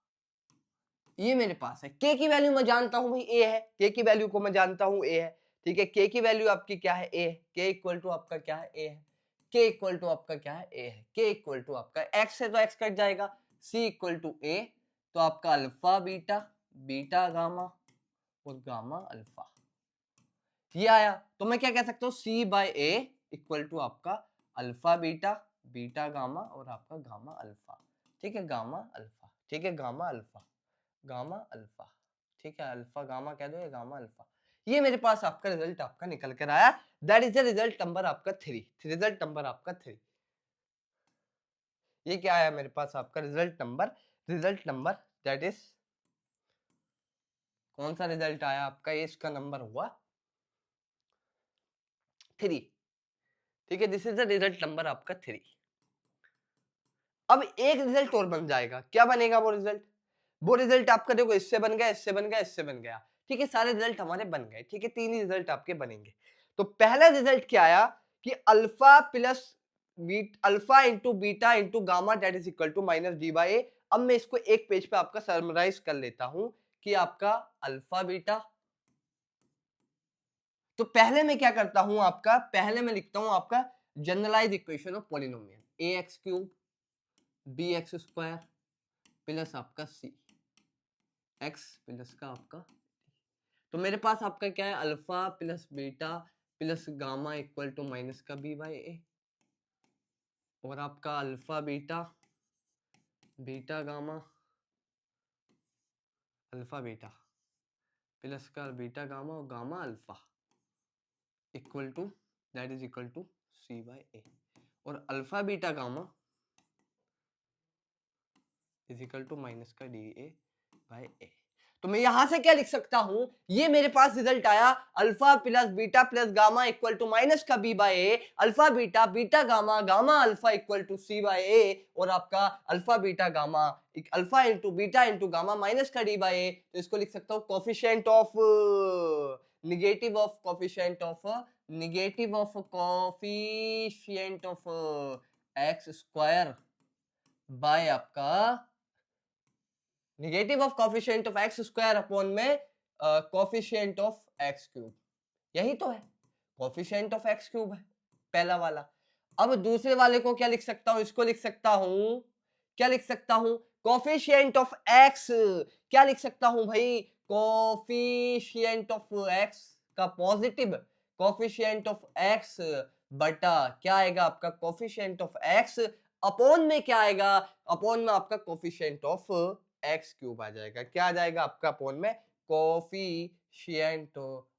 ये मेरे पास है। के की वैल्यू मैं जानता हूं भाई ए है, के की वैल्यू को मैं जानता हूं ए है, ठीक है, के की वैल्यू आपकी क्या है, ए है, के इक्वल टू आपका क्या है, ए है, के इक्वल टू आपका क्या है, ए है, के इक्वल टू आपका एक्स है तो एक्स कट जाएगा, सी इक्वल टू ए तो आपका अल्फा बीटा बीटा गामा और गामा अल्फा, ये आया। तो मैं क्या कह सकता हूँ, सी बाय ए इक्वल टू आपका अल्फा बीटा बीटा गामा और आपका गामा अल्फा, ठीक है, गामा अल्फा, ठीक है, गामा अल्फा गामा अल्फा, ठीक है, अल्फा गामा कह दो या गामा अल्फा, ये मेरे पास आपका रिजल्ट आपका निकल कर आया, that is the result number आपका 3, रिजल्ट नंबर आपका 3। ये क्या आया मेरे पास आपका रिजल्ट नंबर दैट इज, कौन सा रिजल्ट आया आपका, ये इसका नंबर हुआ 3। ठीक है, this is the result number आपका 3। अब एक रिजल्ट और बन जाएगा, क्या बनेगा वो रिजल्ट आपका देखो, इससे बन गया, इससे बन गया, इससे बन गया। ठीक है, सारे रिजल्ट हमारे बन गए। ठीक है, 3 ही रिजल्ट आपके बनेंगे। तो पहला रिजल्ट क्या आया कि alpha plus alpha into beta into gamma that is equal to minus d by a. अब मैं इसको एक पेज पे आपका समराइज कर लेता हूं कि आपका अल्फा बीटा, तो पहले मैं क्या करता हूं आपका, पहले मैं लिखता हूं आपका generalize equation of polynomial, A x cube B x square plus आपका सी एक्स प्लस का आपका, तो मेरे पास आपका क्या है, alpha plus beta plus gamma equal to minus का बी बाई ए, और आपका alpha beta beta gamma alpha beta plus का बीटा गामा और gamma alpha equal to that is equal to c by a, और alpha beta gamma is equal to minus का d a by a. तो मैं यहां से क्या लिख सकता हूं, ये मेरे पास रिजल्ट आया alpha plus gamma equal to minus का B by A, alpha beta beta gamma gamma alpha equal to c by a, और आपका alpha beta gamma alpha into beta into gamma minus का डी बाई ए। तो इसको लिख सकता हूं coefficient of negative of coefficient of x square by आपका negative of coefficient of x square upon में कोफिशिएंट ऑफ एक्स क्यूब, यही तो है, कोफिशिएंट ऑफ एक्स क्यूब है पहला वाला। अब दूसरे वाले को क्या लिख सकता हूं, इसको लिख सकता हूं, क्या लिख सकता हूं, कोफिशिएंट ऑफ एक्स, क्या लिख सकता हूं भाई, कोफिशिएंट ऑफ एक्स का पॉजिटिव, कोफिशिएंट ऑफ एक्स बटा क्या आएगा आपका कोफिशिएंट ऑफ एक्स अपॉन में क्या आएगा, अपॉन में आपका कोफिशिएंट ऑफ एक्स क्यूब आ जाएगा। क्या आ जाएगा आपका अपॉन में, coefficient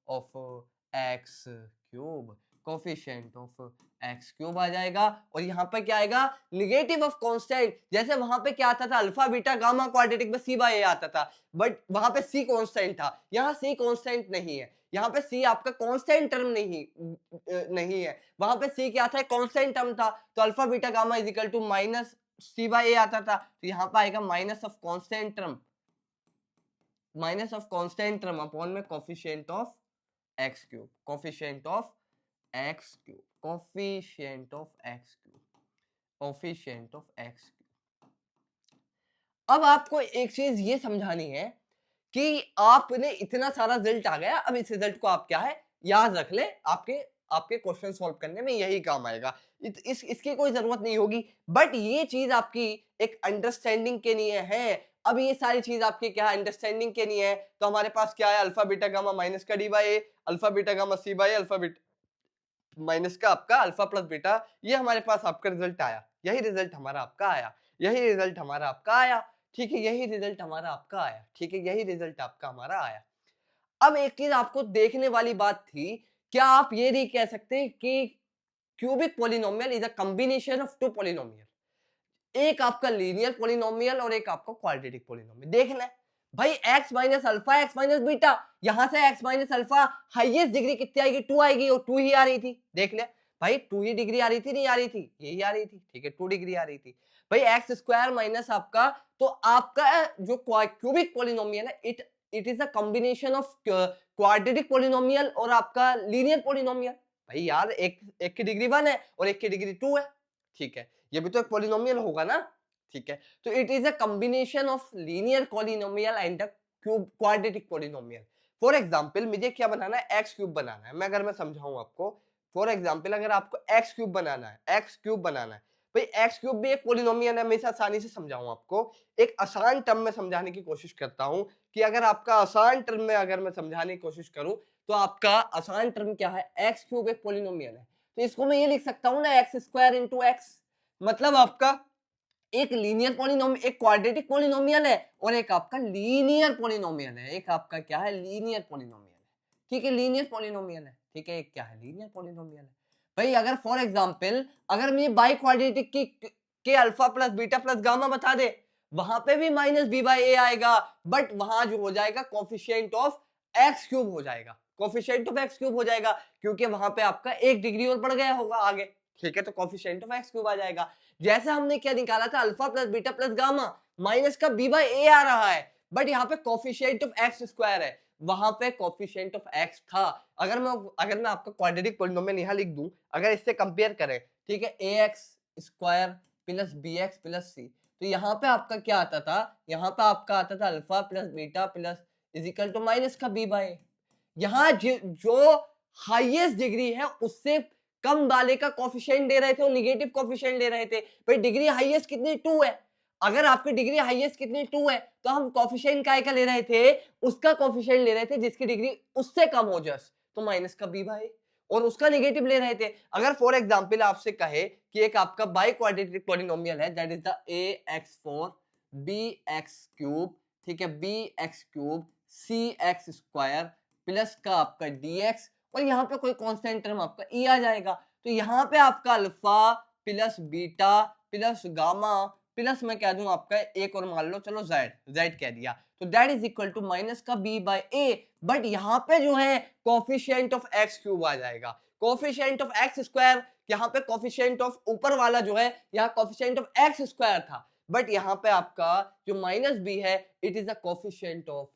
of x cube, coefficient of x cube आ जाएगा। और यहाँ पे क्या आएगा, निगेटिव ऑफ कांस्टेंट, जैसे वहां पे क्या आता था अल्फा बीटा गामा क्वाड्रेटिक में सी बाई ए आता था, बट वहां पे सी कांस्टेंट था, यहाँ सी कांस्टेंट नहीं है, यहाँ पे सी आपका कांस्टेंट टर्म नहीं है, वहां पे सी क्या था, कांस्टेंट टर्म था, तो alpha beta gamma is equal to minus c by a आता था, तो यहाँ पे आएगा minus of constant term, minus of constant term upon में coefficient of x cube, coefficient of x cube, coefficient of x cube, coefficient of x cube. अब आपको एक चीज ये समझानी है कि आपने इतना सारा रिजल्ट आ गया, अब इस रिजल्ट को आप क्या है याद रख ले, आपके आपके क्वेश्चन सॉल्व करने में यही काम आएगा, इसकी कोई जरूरत नहीं होगी, बट ये चीज आपकी एक अंडरस्टैंडिंग के लिए है। अब ये सारी चीज आपकी क्या अंडरस्टैंडिंग के लिए है, तो हमारे पास क्या है, अल्फा बीटा गामा माइनस का D by A, alpha beta gamma C by alpha beta minus का आपका अल्फा प्लस बीटा, ये हमारे पास आपका रिजल्ट आया, यही रिजल्ट हमारा आपका आया, यही रिजल्ट हमारा आपका आया। ठीक है, यही रिजल्ट हमारा आपका आया, ठीक है, यही रिजल्ट आपका हमारा आया। अब एक चीज आपको देखने वाली बात थी, क्या आप ये नहीं कह सकते कि cubic polynomial is a combination of two polynomial, एक आपका लीनियर पॉलिनोमियल और एक आपका क्वाड्रेटिक पॉलिनोमियल, देखना है भाई x minus alpha x minus beta, यहां से x minus alpha highest degree कितनी आएगी, 2 आएगी, और 2 ही आ रही थी, देख ले भाई 2 ही डिग्री आ रही थी, नहीं आ रही थी, यही आ रही थी, ठीक है 2 डिग्री आ रही थी भाई। एक्स स्क्वायर माइनस आपका, तो आपका जो क्यूबिक पॉलिनोमियल है it is a combination of quadratic polynomial और आपका लीनियर पॉलिनोमियल। भाई यार एक की डिग्री 1 है और एक की डिग्री 2 है, ठीक है, ये भी तो एक पॉलिनोमियल होगा ना, ठीक है, तो it is a combination of linear polynomial and a cube quadratic polynomial. For example मुझे क्या बनाना है, एक्स क्यूब बनाना है, मैं अगर मैं समझाऊं आपको, फॉर एग्जांपल अगर आपको एक्स क्यूब बनाना है, एक्स क्यूब बनाना है भाई, एक्स क्यूब भी एक पॉलिनोमियल है, मैं इसे आसानी से समझाऊं आपको, एक आसान टर्म में समझाने की कोशिश करता हूं कि अगर आपका आसान टर्म में अगर मैं समझाने की कोशिश करूं, तो आपका आसान टर्म क्या है, एक्स क्यूब एक पॉलिनोमियल है, तो इसको मैं ये लिख सकता हूं ना, एक्स स्क्वायर इंटू एक्स, मतलब आपका एक लीनियर पॉलिनोमियल, एक क्वाड्रेटिक पॉलिनोमियल है और एक आपका लीनियर पॉलिनोमियल है, एक आपका क्या है, लीनियर पॉलिनोमियल है, ठीक है, लीनियर पॉलिनोमियल है, ठीक है, एक क्या है, लीनियर पॉलिनोमियल है। भाई अगर फॉर एग्जांपल अगर मैं बाई क्वाड्रेटिक की के alpha plus beta plus gamma बता दे, वहां पे भी माइनस बी बाई ए आएगा, बट वहां जो हो जाएगा कोफिशिएंट ऑफ एक्स क्यूब हो जाएगा, कोफिशिएंट ऑफ एक्स क्यूब हो जाएगा, क्योंकि वहां पे आपका 1 डिग्री और बढ़ गया होगा आगे, ठीक है, तो कोफिशिएंट ऑफ एक्स क्यूब आ जाएगा। जैसे हमने क्या निकाला था, alpha plus beta plus gamma, minus का बी बाई ए आ रहा है, बट यहाँ पे कोफिशिएंट ऑफ एक्स स्क्वायर है, वहां पे कोफिशिएंट ऑफ एक्स था। अगर मैं आपका क्वाड्रेटिक पॉलिनोमियल यहां लिख दूं, अगर इससे कंपेयर करें, ठीक है, a x square plus B x plus c, तो यहाँ पे आपका क्या आता था, यहाँ पे आपका आता था alpha plus beta plus is equal to minus का बी बाई। यहाँ जो हाईएस्ट डिग्री है उससे कम वाले का कोफिशिएंट दे रहे थे और निगेटिव कोफिशिएंट दे रहे थे, भाई डिग्री हाईएस्ट कितनी 2 है, अगर आपकी डिग्री हाईएस्ट कितनी 2 है तो हम कोफिशिएंट काय का ले रहे थे, उसका कोफिशिएंट ले रहे थे जिसकी डिग्री उससे कम हो जस्ट, तो माइनस का बी बाई, और उसका नेगेटिव ले रहे थे। अगर फॉर एग्जांपल आपसे कहे कि एक आपका बाई क्वाड्रेटिक पॉलिनोमियल है, that is the ax4 bx3, ठीक है, bx3 cx2 प्लस का आपका dx, और यहाँ पे कोई कांस्टेंट टर्म आपका e आ जाएगा, तो यहाँ पे आपका alpha plus beta plus gamma plus मैं कह दूं आपका एक और मान लो, चलो z कह दिया, तो that is equal to minus का b बाई ए, बट यहाँ पे जो है कोफिशिएंट ऑफ एक्स क्यूब आ जाएगा, कोफिशिएंट ऑफ एक्स स्क्वायर, यहाँ पे कोफिशिएंट ऑफ ऊपर वाला जो है, यहाँ कोफिशिएंट ऑफ एक्स स्क्वायर था, बट यहाँ पे आपका जो माइनस बी है, it is the coefficient of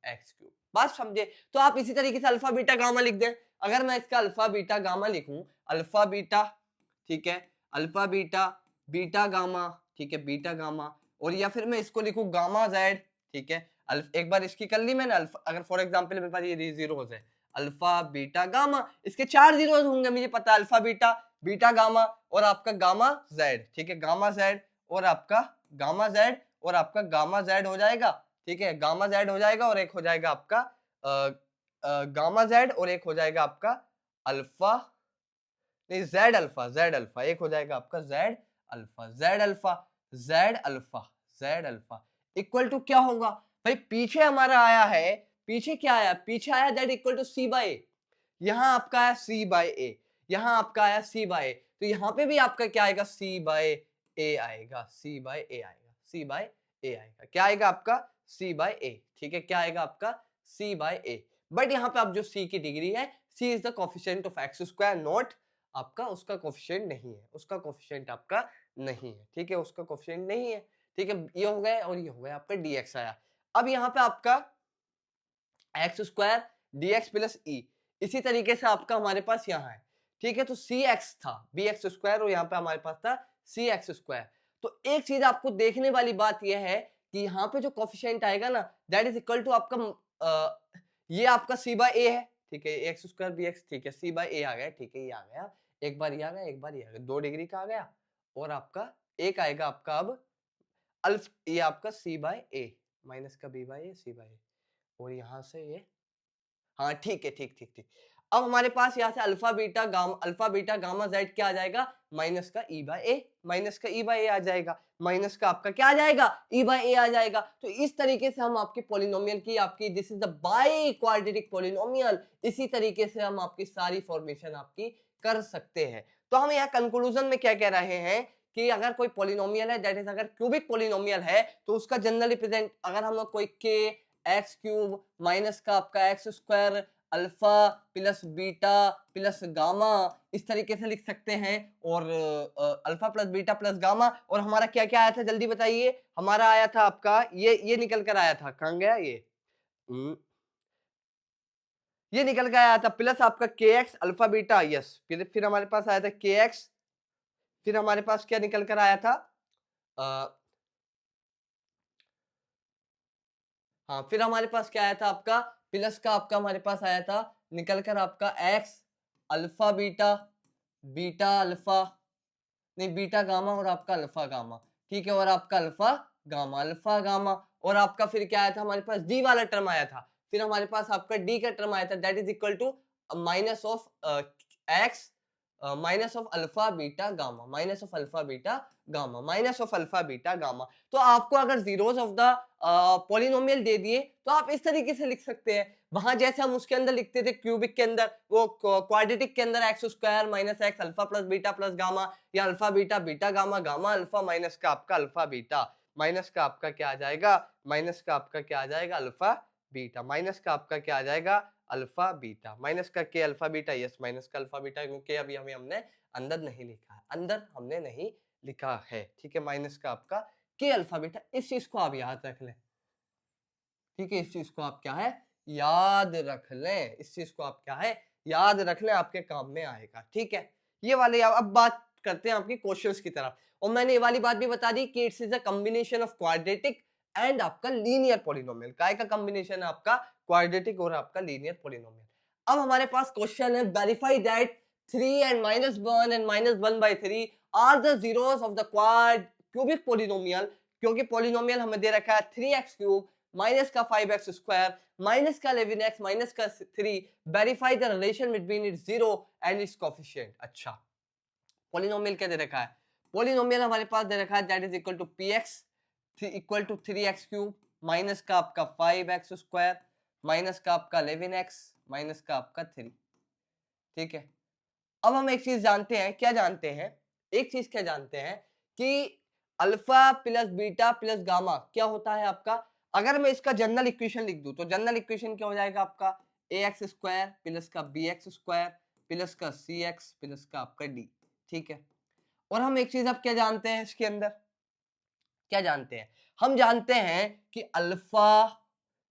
x cube. बात समझे? तो आप इसी तरीके से अल्फा बीटा गामा लिख दें, अगर मैं इसका अल्फा बीटा गामा लिखूं, अल्फा बीटा, ठीक है, अल्फा बीटा बीटा गामा, ठीक है, बीटा गामा, और या फिर मैं इसको लिखूं गामा जेड, ठीक है, एक बार इसकी कर ली मैंने, अल्फा, अगर फॉर एग्जांपल मेरे पास ये जीरोस है, अल्फा बीटा गामा, इसके 4 जीरोस होंगे मुझे पता है, अल्फा बीटा बीटा गामा और आपका गामा जेड, ठीक है, गामा जेड और आपका गामा जेड और आपका गामा जेड हो जाएगा, ठीक है, गामा जेड हो जाएगा, और एक हो जाएगा आपका गामा जेड, और एक हो जाएगा आपका अल्फा, नहीं जेड अल्फा, एक हो जाएगा आपका Z alpha, Z alpha equal to क्या होगा भाई, पीछे हमारा आया है, पीछे क्या आया, पीछे आया that equal to c by a, यहाँ आपका आया सी बाई ए, यहाँ आपका आया सी बाई ए, तो यहाँ पे भी आपका क्या आएगा, सी बाई ए आएगा, सी बाई ए आएगा, सी बाई ए आएगा, क्या आएगा आपका, सी बाई ए, ठीक है, क्या आएगा आपका, सी बाई ए, बट यहाँ पे आप जो सी की डिग्री है, C is the coefficient of x square, not आपका उसका कोफिशिएंट नहीं है, उसका कोफिशिएंट आपका नहीं है, ठीक है, उसका कोफिशिएंट नहीं है, ठीक है, ये हो गया और ये हो गया आपका dx आया। अब यहाँ पे आपका एक्स स्क्वायर dx प्लस ई, इसी तरीके से आपका हमारे पास यहाँ है, ठीक है, तो cx था bx स्क्वायर और यहाँ पे हमारे पास था cx स्क्वायर। तो एक चीज आपको देखने वाली बात यह है कि यहाँ पे जो कोफिशिएंट आएगा ना, दैट इज इक्वल टू आपका ये आपका c बाय a है, ठीक है, एक्स स्क्वायर बी एक्स, ठीक है, सी बाई ए आ गया, ठीक है, ये आ गया, एक बार ये आ गया, एक बार ये आ गया, 2 डिग्री का आ गया, और आपका एक आएगा आपका अब अल्फ, ये आपका सी बाई ए, माइनस का B by a, c by a, और यहाँ से ये, हाँ ठीक है, ठीक ठीक ठीक। अब हमारे पास यहाँ से अल्फा बीटा गामा जेड क्या आ जाएगा, माइनस का ई बाई ए, माइनस का ई बाई ए आ जाएगा, माइनस का आपका क्या आ जाएगा, ई बाई ए आ जाएगा। तो इस तरीके से हम आपके पॉलिनोमियल की आपकी this is the by quadratic polynomial, इसी तरीके से हम आपकी सारी फॉर्मेशन आपकी कर सकते हैं। तो हम यहाँ कंक्लूजन में क्या कह रहे हैं कि अगर कोई पॉलिनोमियल है, दैट इज अगर क्यूबिक पॉलिनोमियल है, तो उसका जनरल रिप्रेजेंट, अगर हम लोग कोई के एक्स क्यूब माइनस का आपका x square alpha plus beta plus gamma इस तरीके से लिख सकते हैं, और alpha plus beta plus gamma, और हमारा क्या क्या आया था जल्दी बताइए, हमारा आया था आपका ये निकल कर आया था, कहाँ गया ये निकल कर आया था प्लस आपका के एक्स अल्फा बीटा, यस, फिर हमारे पास आया था के एक्स, फिर हमारे पास क्या निकल कर आया था, हाँ, फिर हमारे पास क्या आया था आपका प्लस का आपका हमारे पास आया था निकल कर आपका x alpha beta beta alpha, नहीं बीटा गामा और आपका अल्फा गामा, ठीक है, और आपका अल्फा गामा, और आपका फिर क्या आया था हमारे पास डी वाला टर्म आया था, फिर हमारे पास आपका डी का टर्म आया था that is equal to minus of X minus of alpha beta gamma, minus of alpha beta gamma, minus of alpha beta gamma. तो आपको अगर जीरोस ऑफ द पॉलिनोमियल दे दिए तो आप इस तरीके से लिख सकते हैं। वहां जैसे हम उसके अंदर लिखते थे क्यूबिक के अंदर, वो क्वाड्रेटिक के अंदर x square minus x alpha plus beta plus gamma, या alpha beta beta gamma gamma alpha minus का आपका अल्फा बीटा, माइनस का आपका क्या आ जाएगा, माइनस का आपका क्या आ जाएगा अल्फा बीटा, माइनस का आपका क्या आ जाएगा अल्फा बीटा, माइनस का के अल्फा बीटा, यस माइनस का अल्फा बीटा, क्योंकि अभी हमें हमने अंदर नहीं लिखा है, अंदर हमने नहीं लिखा है, ठीक है। माइनस का आपका के अल्फा बीटा, इस चीज को आप याद रख लें, ठीक है। इस चीज को आप क्या है याद रख लें, इस चीज को आप क्या है याद रख लें, आपके काम में आएगा, ठीक है। ये वाले अब बात करते हैं आपकी क्वेश्चंस की तरफ। और मैंने ये वाली बात भी बता दी कि it's is a combination of quadratic and आपका लीनियर पॉलिनोमियल। काय का कॉम्बिनेशन है आपका क्वाड्रेटिक और आपका लीनियर पॉलिनोमियल। अब हमारे पास क्वेश्चन है, verify that 3 and -1 and -1/3 are the zeros of the cubic polynomial. क्योंकि पॉलिनोमियल हमें दे रखा है 3x क्यूब माइनस का 5x स्क्वायर माइनस का 11x माइनस का 3, verify the relation between its zero and it's coefficient. अच्छा, पॉलिनोमियल क्या दे रखा है, पॉलिनोमियल हमारे पास दे रखा है that is equal to px equal to 3x cube minus का आपका 5x स्क्वायर माइनस का आपका 11x माइनस का आपका 3, ठीक है। अब हम एक चीज जानते हैं, क्या जानते हैं, एक चीज क्या जानते हैं कि alpha plus beta plus gamma क्या होता है आपका। अगर मैं इसका जनरल इक्वेशन लिख दूं तो जनरल इक्वेशन क्या हो जाएगा आपका ax स्क्वायर प्लस का bx स्क्वायर प्लस का cx प्लस का आपका d, ठीक है। और हम एक चीज अब क्या जानते हैं, इसके अंदर क्या जानते हैं, हम जानते हैं कि alpha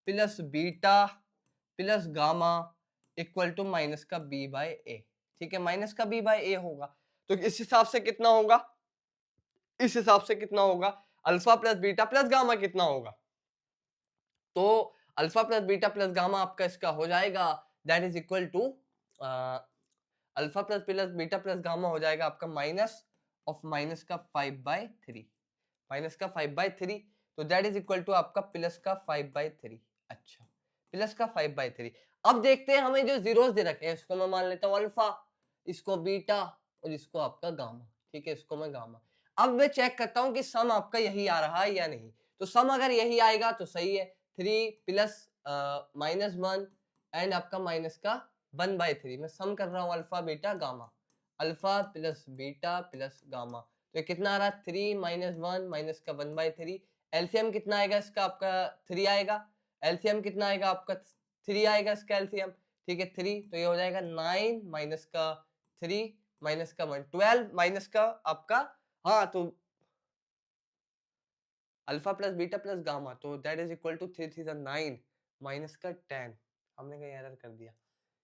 plus beta plus gamma equal to minus का b बाय ए, ठीक है। माइनस का b बाय ए होगा, तो इस हिसाब से कितना होगा, इस हिसाब से कितना होगा, alpha plus beta plus gamma कितना होगा, तो alpha plus beta plus gamma आपका इसका हो जाएगा that is equal to alpha plus beta plus gamma हो जाएगा आपका माइनस ऑफ माइनस का 5/3, माइनस का 5/3, तो दैट इज इक्वल टू आपका प्लस का 5/3। अच्छा, प्लस का 5/3। अब देखते हैं हमें जो जीरोस दे रखे हैं, इसको मैं मान लेता हूँ अल्फा, इसको बीटा और इसको आपका गामा, ठीक है, इसको मैं गामा। अब मैं चेक करता हूँ कि सम आपका यही आ रहा है या नहीं। तो सम अगर यही आएगा तो सही है, 3 प्लस -1 एंड आपका माइनस का 1/3। मैं सम कर रहा हूँ alpha beta gamma, alpha plus beta plus gamma, तो ये कितना आ रहा है 3 -1 माइनस का 1/3। एलसीएम कितना आएगा इसका आपका 3 आएगा, एलसीएम कितना आएगा आपका 3 आएगा इसका एलसीएम, ठीक है 3, तो ये हो जाएगा 9 माइनस का 3 माइनस का 1 12 माइनस का आपका, हाँ तो alpha plus beta plus gamma, तो that is equal to 3 3 9 minus का 10। हमने कहीं एरर कर दिया,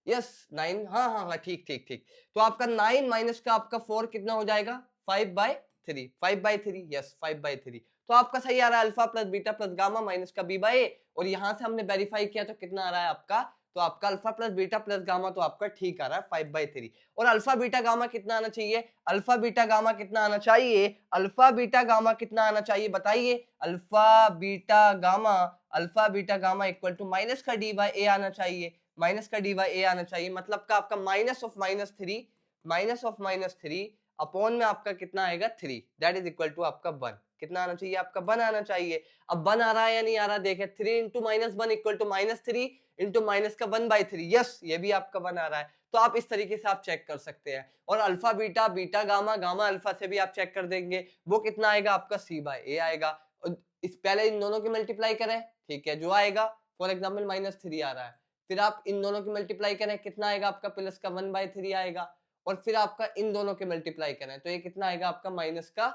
यस 9, हाँ हाँ हाँ ठीक ठीक ठीक। तो आपका 9 माइनस का आपका 4 कितना हो जाएगा 5/3, 5/3, यस 5/3। तो आपका सही आ रहा है alpha plus beta plus gamma minus का b बाय ए, और यहां से हमने वेरीफाई किया तो कितना आ रहा है आपका, तो आपका alpha plus beta plus gamma तो आपका ठीक आ रहा है 5/3। और अल्फा बीटा गामा कितना आना चाहिए, अल्फा बीटा गामा कितना आना चाहिए, अल्फा बीटा गामा कितना आना चाहिए बताइए, alpha beta gamma, alpha beta gamma equal to minus का d बाय ए आना चाहिए, माइनस का डी बाई ए आना चाहिए, मतलब का आपका minus of minus three upon में आपका कितना आएगा 3, दैट इज इक्वल टू आपका 1। कितना आना चाहिए आपका 1 आना चाहिए। अब 1 आ रहा है या नहीं आ रहा, देखे 3 into -1 equal to -3 into minus का 1/3, यस ये भी आपका 1 आ रहा है। तो आप इस तरीके से आप चेक कर सकते हैं। और alpha beta beta gamma gamma alpha से भी आप चेक कर देंगे, वो कितना आएगा आपका c बाय ए आएगा। इस पहले इन दोनों की मल्टीप्लाई करें, ठीक है, जो आएगा फॉर एग्जाम्पल -3 आ रहा है, फिर आप इन दोनों की मल्टीप्लाई करें, कितना आएगा आपका प्लस का 1/3 आएगा, और फिर आपका इन दोनों के मल्टीप्लाई करें तो ये कितना आएगा आपका माइनस का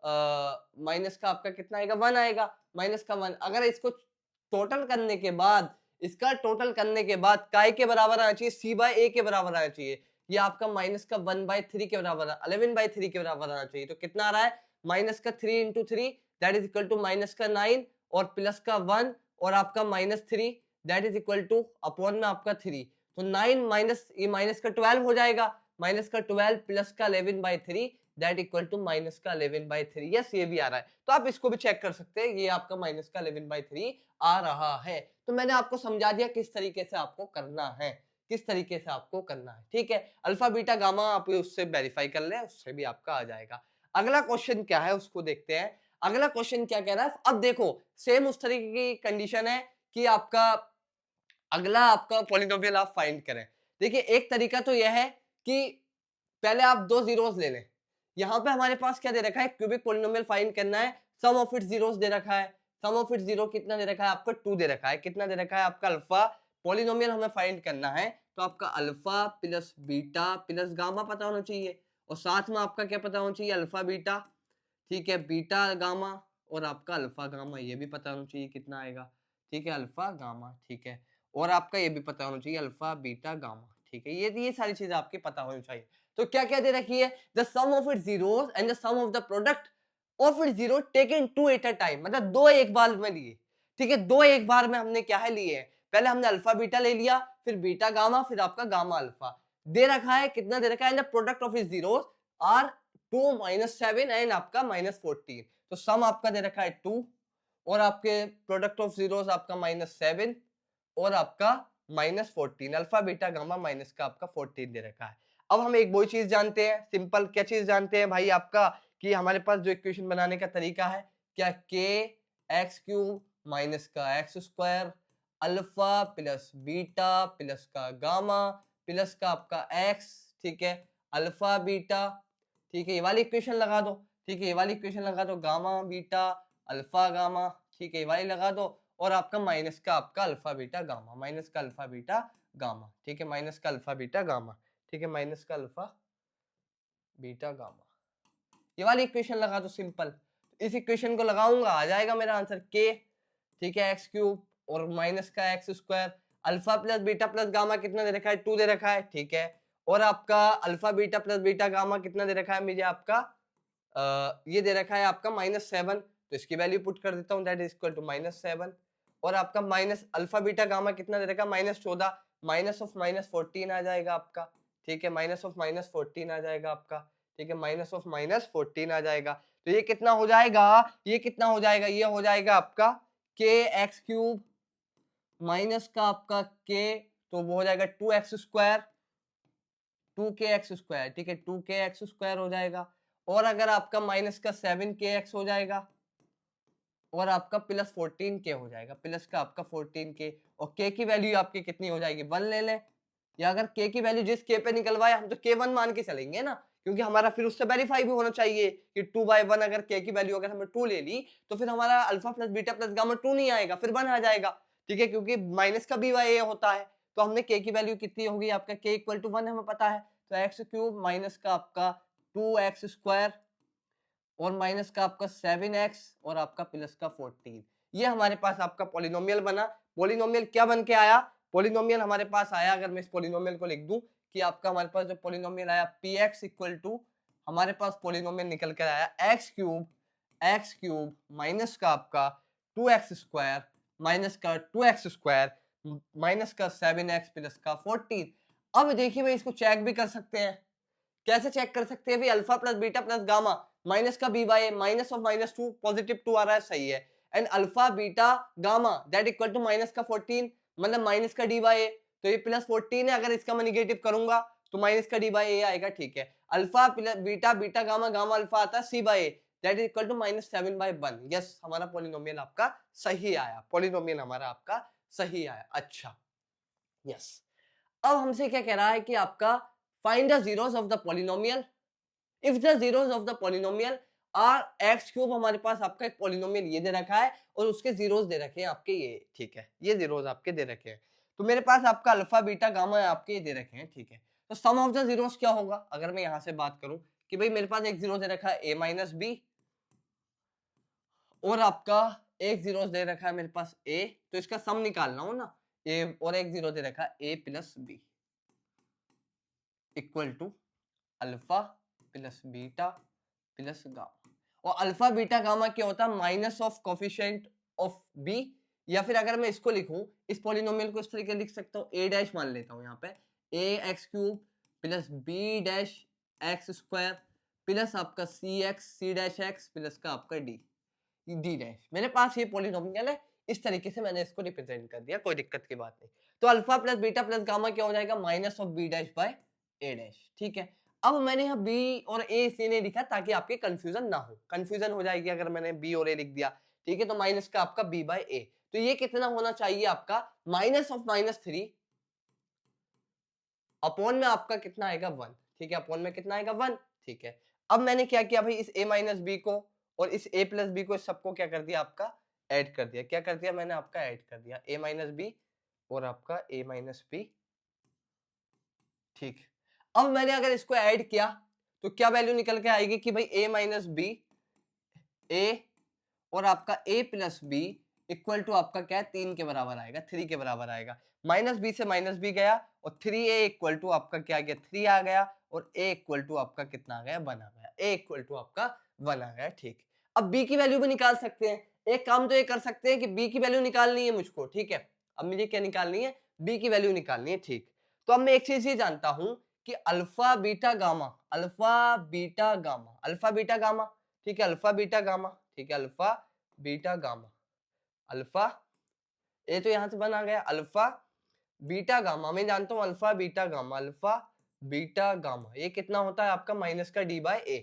आपका कितना आएगा 1 आएगा, माइनस का 1। अगर इसको टोटल करने के बाद, इसका टोटल करने के बाद काय के बराबर आना चाहिए, c बाय ए के बराबर आना चाहिए, ये आपका माइनस का 1/3 के बराबर 11/3 के बराबर आना चाहिए। तो कितना आ रहा है माइनस का 3 into 3 that is equal to minus का 9 और प्लस का 1 और आपका -3 that is equal to upon में आपका 3, तो 9 माइनस ये माइनस का 12 हो जाएगा, माइनस का 12 प्लस का 11/3 दैट इक्वल टू माइनस का 11/3, यस ये भी आ रहा है। तो आप इसको भी चेक कर सकते हैं, ये आपका माइनस का 11/3 आ रहा है। तो मैंने आपको समझा दिया किस तरीके से आपको करना है। किस तरीके से आपको करना है, ठीक है। अल्फा बीटा गामा आप उससे वेरीफाई कर लें, उससे भी आपका आ जाएगा। अगला क्वेश्चन क्या है उसको देखते हैं। अगला क्वेश्चन क्या कह रहा है, अब देखो सेम उस तरीके की कंडीशन है कि आपका अगला आपका पॉलिनोमियल आप फाइंड करें। देखिए एक तरीका तो यह है कि पहले आप दो जीरोस ले लें। यहाँ पे हमारे पास क्या दे रखा है, क्यूबिक पॉलिनोमियल फाइंड करना है, सम ऑफ इट्स जीरोस दे रखा है। सम ऑफ इट्स जीरो कितना दे रखा है आपका, 2 दे रखा है। कितना दे रखा है आपका अल्फा। पॉलिनोमियल हमें फाइंड करना है तो आपका alpha plus beta plus gamma पता होना चाहिए, और साथ में आपका क्या पता होना चाहिए, अल्फा बीटा, ठीक है, बीटा गामा, और आपका अल्फा गामा ये भी पता होना चाहिए कितना आएगा, ठीक है, अल्फा गामा, ठीक है, और आपका ये भी पता होना चाहिए अल्फा बीटा गामा, ठीक है। ये सारी चीजें आपकी पता होनी चाहिए। तो क्या क्या दे रखी है, the sum of its zeros and the sum of the product of its zero taken two at a time, मतलब दो एक बार में लिए, ठीक है। दो एक बार में हमने क्या है लिए हैं, पहले हमने अल्फा बीटा ले लिया, फिर बीटा गामा, फिर आपका गामा अल्फा दे रखा है, कितना दे रखा है, and the product of its zeros are 2 -7 एंड आपका -14। तो सम आपका दे रखा है 2 और आपके प्रोडक्ट ऑफ जीरोस आपका -7 और आपका -14, अल्फा बीटा गामा माइनस का आपका 14 दे रखा है। अब हम एक वही चीज जानते हैं, सिंपल क्या चीज जानते हैं भाई आपका, कि हमारे पास जो इक्वेशन बनाने का तरीका है क्या, के एक्स क्यूब माइनस का x square alpha plus beta plus का गामा प्लस का आपका एक्स, ठीक है, अल्फा बीटा, ठीक है, ये वाली इक्वेशन लगा दो, ठीक है, ये वाली इक्वेशन लगा दो, गामा बीटा अल्फा गामा, ठीक है, ये वाली लगा दो, और आपका माइनस का आपका अल्फा बीटा गामा, माइनस का अल्फा बीटा गामा, ठीक है, माइनस का अल्फा बीटा गामा, ठीक है, माइनस का अल्फा बीटा गामा, ये वाली इक्वेशन लगा दो सिंपल। इस इक्वेशन को लगाऊंगा आ जाएगा मेरा आंसर के, ठीक है, एक्स क्यूब और माइनस का x square alpha plus beta plus gamma कितना दे रखा है, 2 दे रखा है, ठीक है, और आपका alpha beta plus beta gamma कितना दे रखा है मुझे आपका ये दे रखा है आपका -7, तो इसकी वैल्यू पुट कर देता हूँ, दैट इज इक्वल टू -7, और आपका माइनस अल्फा बीटा गामा कितना दे रखा है -14, माइनस ऑफ -14 आ जाएगा आपका, ठीक है, माइनस ऑफ -14 आ जाएगा आपका, ठीक है, माइनस ऑफ -14 आ जाएगा। तो ये कितना हो जाएगा, ये कितना हो जाएगा, ये हो जाएगा आपका के एक्स क्यूब माइनस का आपका के, तो वो हो जाएगा 2x स्क्वायर, 2kx स्क्वायर, ठीक है, 2kx स्क्वायर हो जाएगा, और अगर आपका माइनस का 7kx हो जाएगा, और आपका प्लस 14k हो जाएगा, प्लस का आपका 14k, और k की वैल्यू आपकी कितनी हो जाएगी, 1 ले लें, या अगर k की वैल्यू जिस k पे निकलवाए हम तो k1 मान के चलेंगे ना, क्योंकि हमारा फिर उससे वेरीफाई भी होना चाहिए कि 2/1 अगर k की वैल्यू अगर हमने 2 ले ली तो फिर हमारा alpha plus beta plus gamma 2 नहीं आएगा, फिर 1 आ जाएगा, ठीक है, क्योंकि माइनस का b/a होता है। तो हमने k की वैल्यू कितनी होगी आपका, k इक्वल टू 1 हमें पता है, तो एक्स क्यूब माइनस का आपका 2x स्क्वायर और माइनस का आपका 7x और आपका प्लस का 14, ये हमारे पास आपका पॉलिनोमियल बना। पॉलिनोमियल क्या बन के आया, पॉलिनोमियल हमारे पास आया, अगर मैं इस पॉलिनोमियल को लिख दूं कि आपका हमारे पास जो पॉलिनोमियल आया px इक्वल टू, हमारे पास पॉलिनोमियल निकल कर आया एक्स क्यूब माइनस का आपका 2x स्क्वायर माइनस का 2x स्क्वायर माइनस का 7x प्लस का 14। अब देखिए भाई इसको चेक भी कर सकते हैं, कैसे चेक कर सकते हैं भाई, alpha plus beta plus gamma minus का b/a माइनस ऑफ -2 पॉजिटिव 2 आ रहा है, सही है, and alpha beta gamma that equal to minus का 14 मतलब माइनस का d/a, तो ये प्लस 14 है, अगर इसका मैं निगेटिव करूंगा तो माइनस का d/a आएगा, ठीक है, alpha plus beta beta gamma gamma alpha आता है c/a that is equal to -7/1, yes हमारा पॉलिनोमियल आपका सही आया, पॉलिनोमियल हमारा आपका सही आया। अच्छा यस, अब हमसे क्या कह रहा है कि आपका find the zeros of the polynomial if the zeros of the polynomial are x cube, हमारे पास आपका एक पॉलिनोमियल ये दे रखा है और उसके जीरोस दे रखे हैं आपके ये, ठीक है, ये जीरोस आपके दे रखे हैं, तो मेरे पास आपका अल्फा बीटा गामा आपके ये दे रखे हैं, ठीक है, तो सम ऑफ द जीरोस क्या होगा, अगर मैं यहां से बात करूं कि भाई मेरे पास एक जीरो दे रखा है a माइनस बी और आपका एक जीरो दे रखा है मेरे पास a, तो इसका सम निकालना हो ना, a और एक जीरो दे रखा है a plus b equal to alpha plus beta plus gamma, और अल्फा बीटा गामा क्या होता है, minus of coefficient of b, या फिर अगर मैं इसको लिखूं इस पॉलिनोमियल को इस तरीके लिख सकता हूं, a डैश मान लेता हूं यहाँ पे a x cube plus b dash x square plus आपका सी डैश एक्स प्लस का आपका डी डैश, मेरे पास ये पॉलिनोमियल है, इस तरीके से मैंने इसको रिप्रेजेंट कर दिया, कोई दिक्कत की बात नहीं। तो alpha plus beta plus gamma क्या हो जाएगा, minus of b dash by a dash. ठीक है, अब मैंने यहाँ बी और ए इसलिए नहीं लिखा ताकि आपके कंफ्यूजन ना हो, कंफ्यूजन हो जाएगी अगर मैंने बी और ए लिख दिया। ठीक है, तो माइनस का आपका बी बाय ए, तो ये कितना होना चाहिए आपका, माइनस ऑफ -3 अपॉन में आपका कितना आएगा 1। ठीक है, अपॉन में कितना आएगा 1। ठीक है, अब मैंने क्या किया भाई, इस a माइनस बी को और इस a प्लस बी को, इस सबको क्या कर दिया आपका, ऐड कर दिया। क्या कर दिया मैंने आपका, ऐड कर दिया a माइनस बी और आपका a माइनस बी। ठीक, अब मैंने अगर इसको ऐड किया तो क्या वैल्यू निकल के आएगी कि भाई a माइनस बी a और आपका a plus b equal to आपका क्या है, 3 के बराबर आएगा, 3 के बराबर आएगा। माइनस बी से माइनस बी गया और 3a इक्वल टू आपका क्या आ गया, 3 आ गया, और a इक्वल टू आपका कितना आ गया, 1 आ गया। a इक्वल टू आपका 1 आ गया। ठीक, अब b की वैल्यू भी निकाल सकते हैं। एक काम तो ये कर सकते हैं कि b की वैल्यू निकालनी है मुझको। ठीक है, अब मुझे क्या निकालनी है, b की वैल्यू निकालनी है। ठीक, तो अब मैं एक चीज ये जानता हूं कि alpha beta gamma, alpha beta gamma, alpha beta gamma. ठीक है, अल्फा बीटा गामा। ठीक है, अल्फा बीटा गामा, अल्फा, ये तो यहां से बना गया, अल्फा बीटा गामा मैं जानता हूं, alpha beta gamma, alpha beta gamma ये कितना होता है आपका, माइनस का डी बाय ए।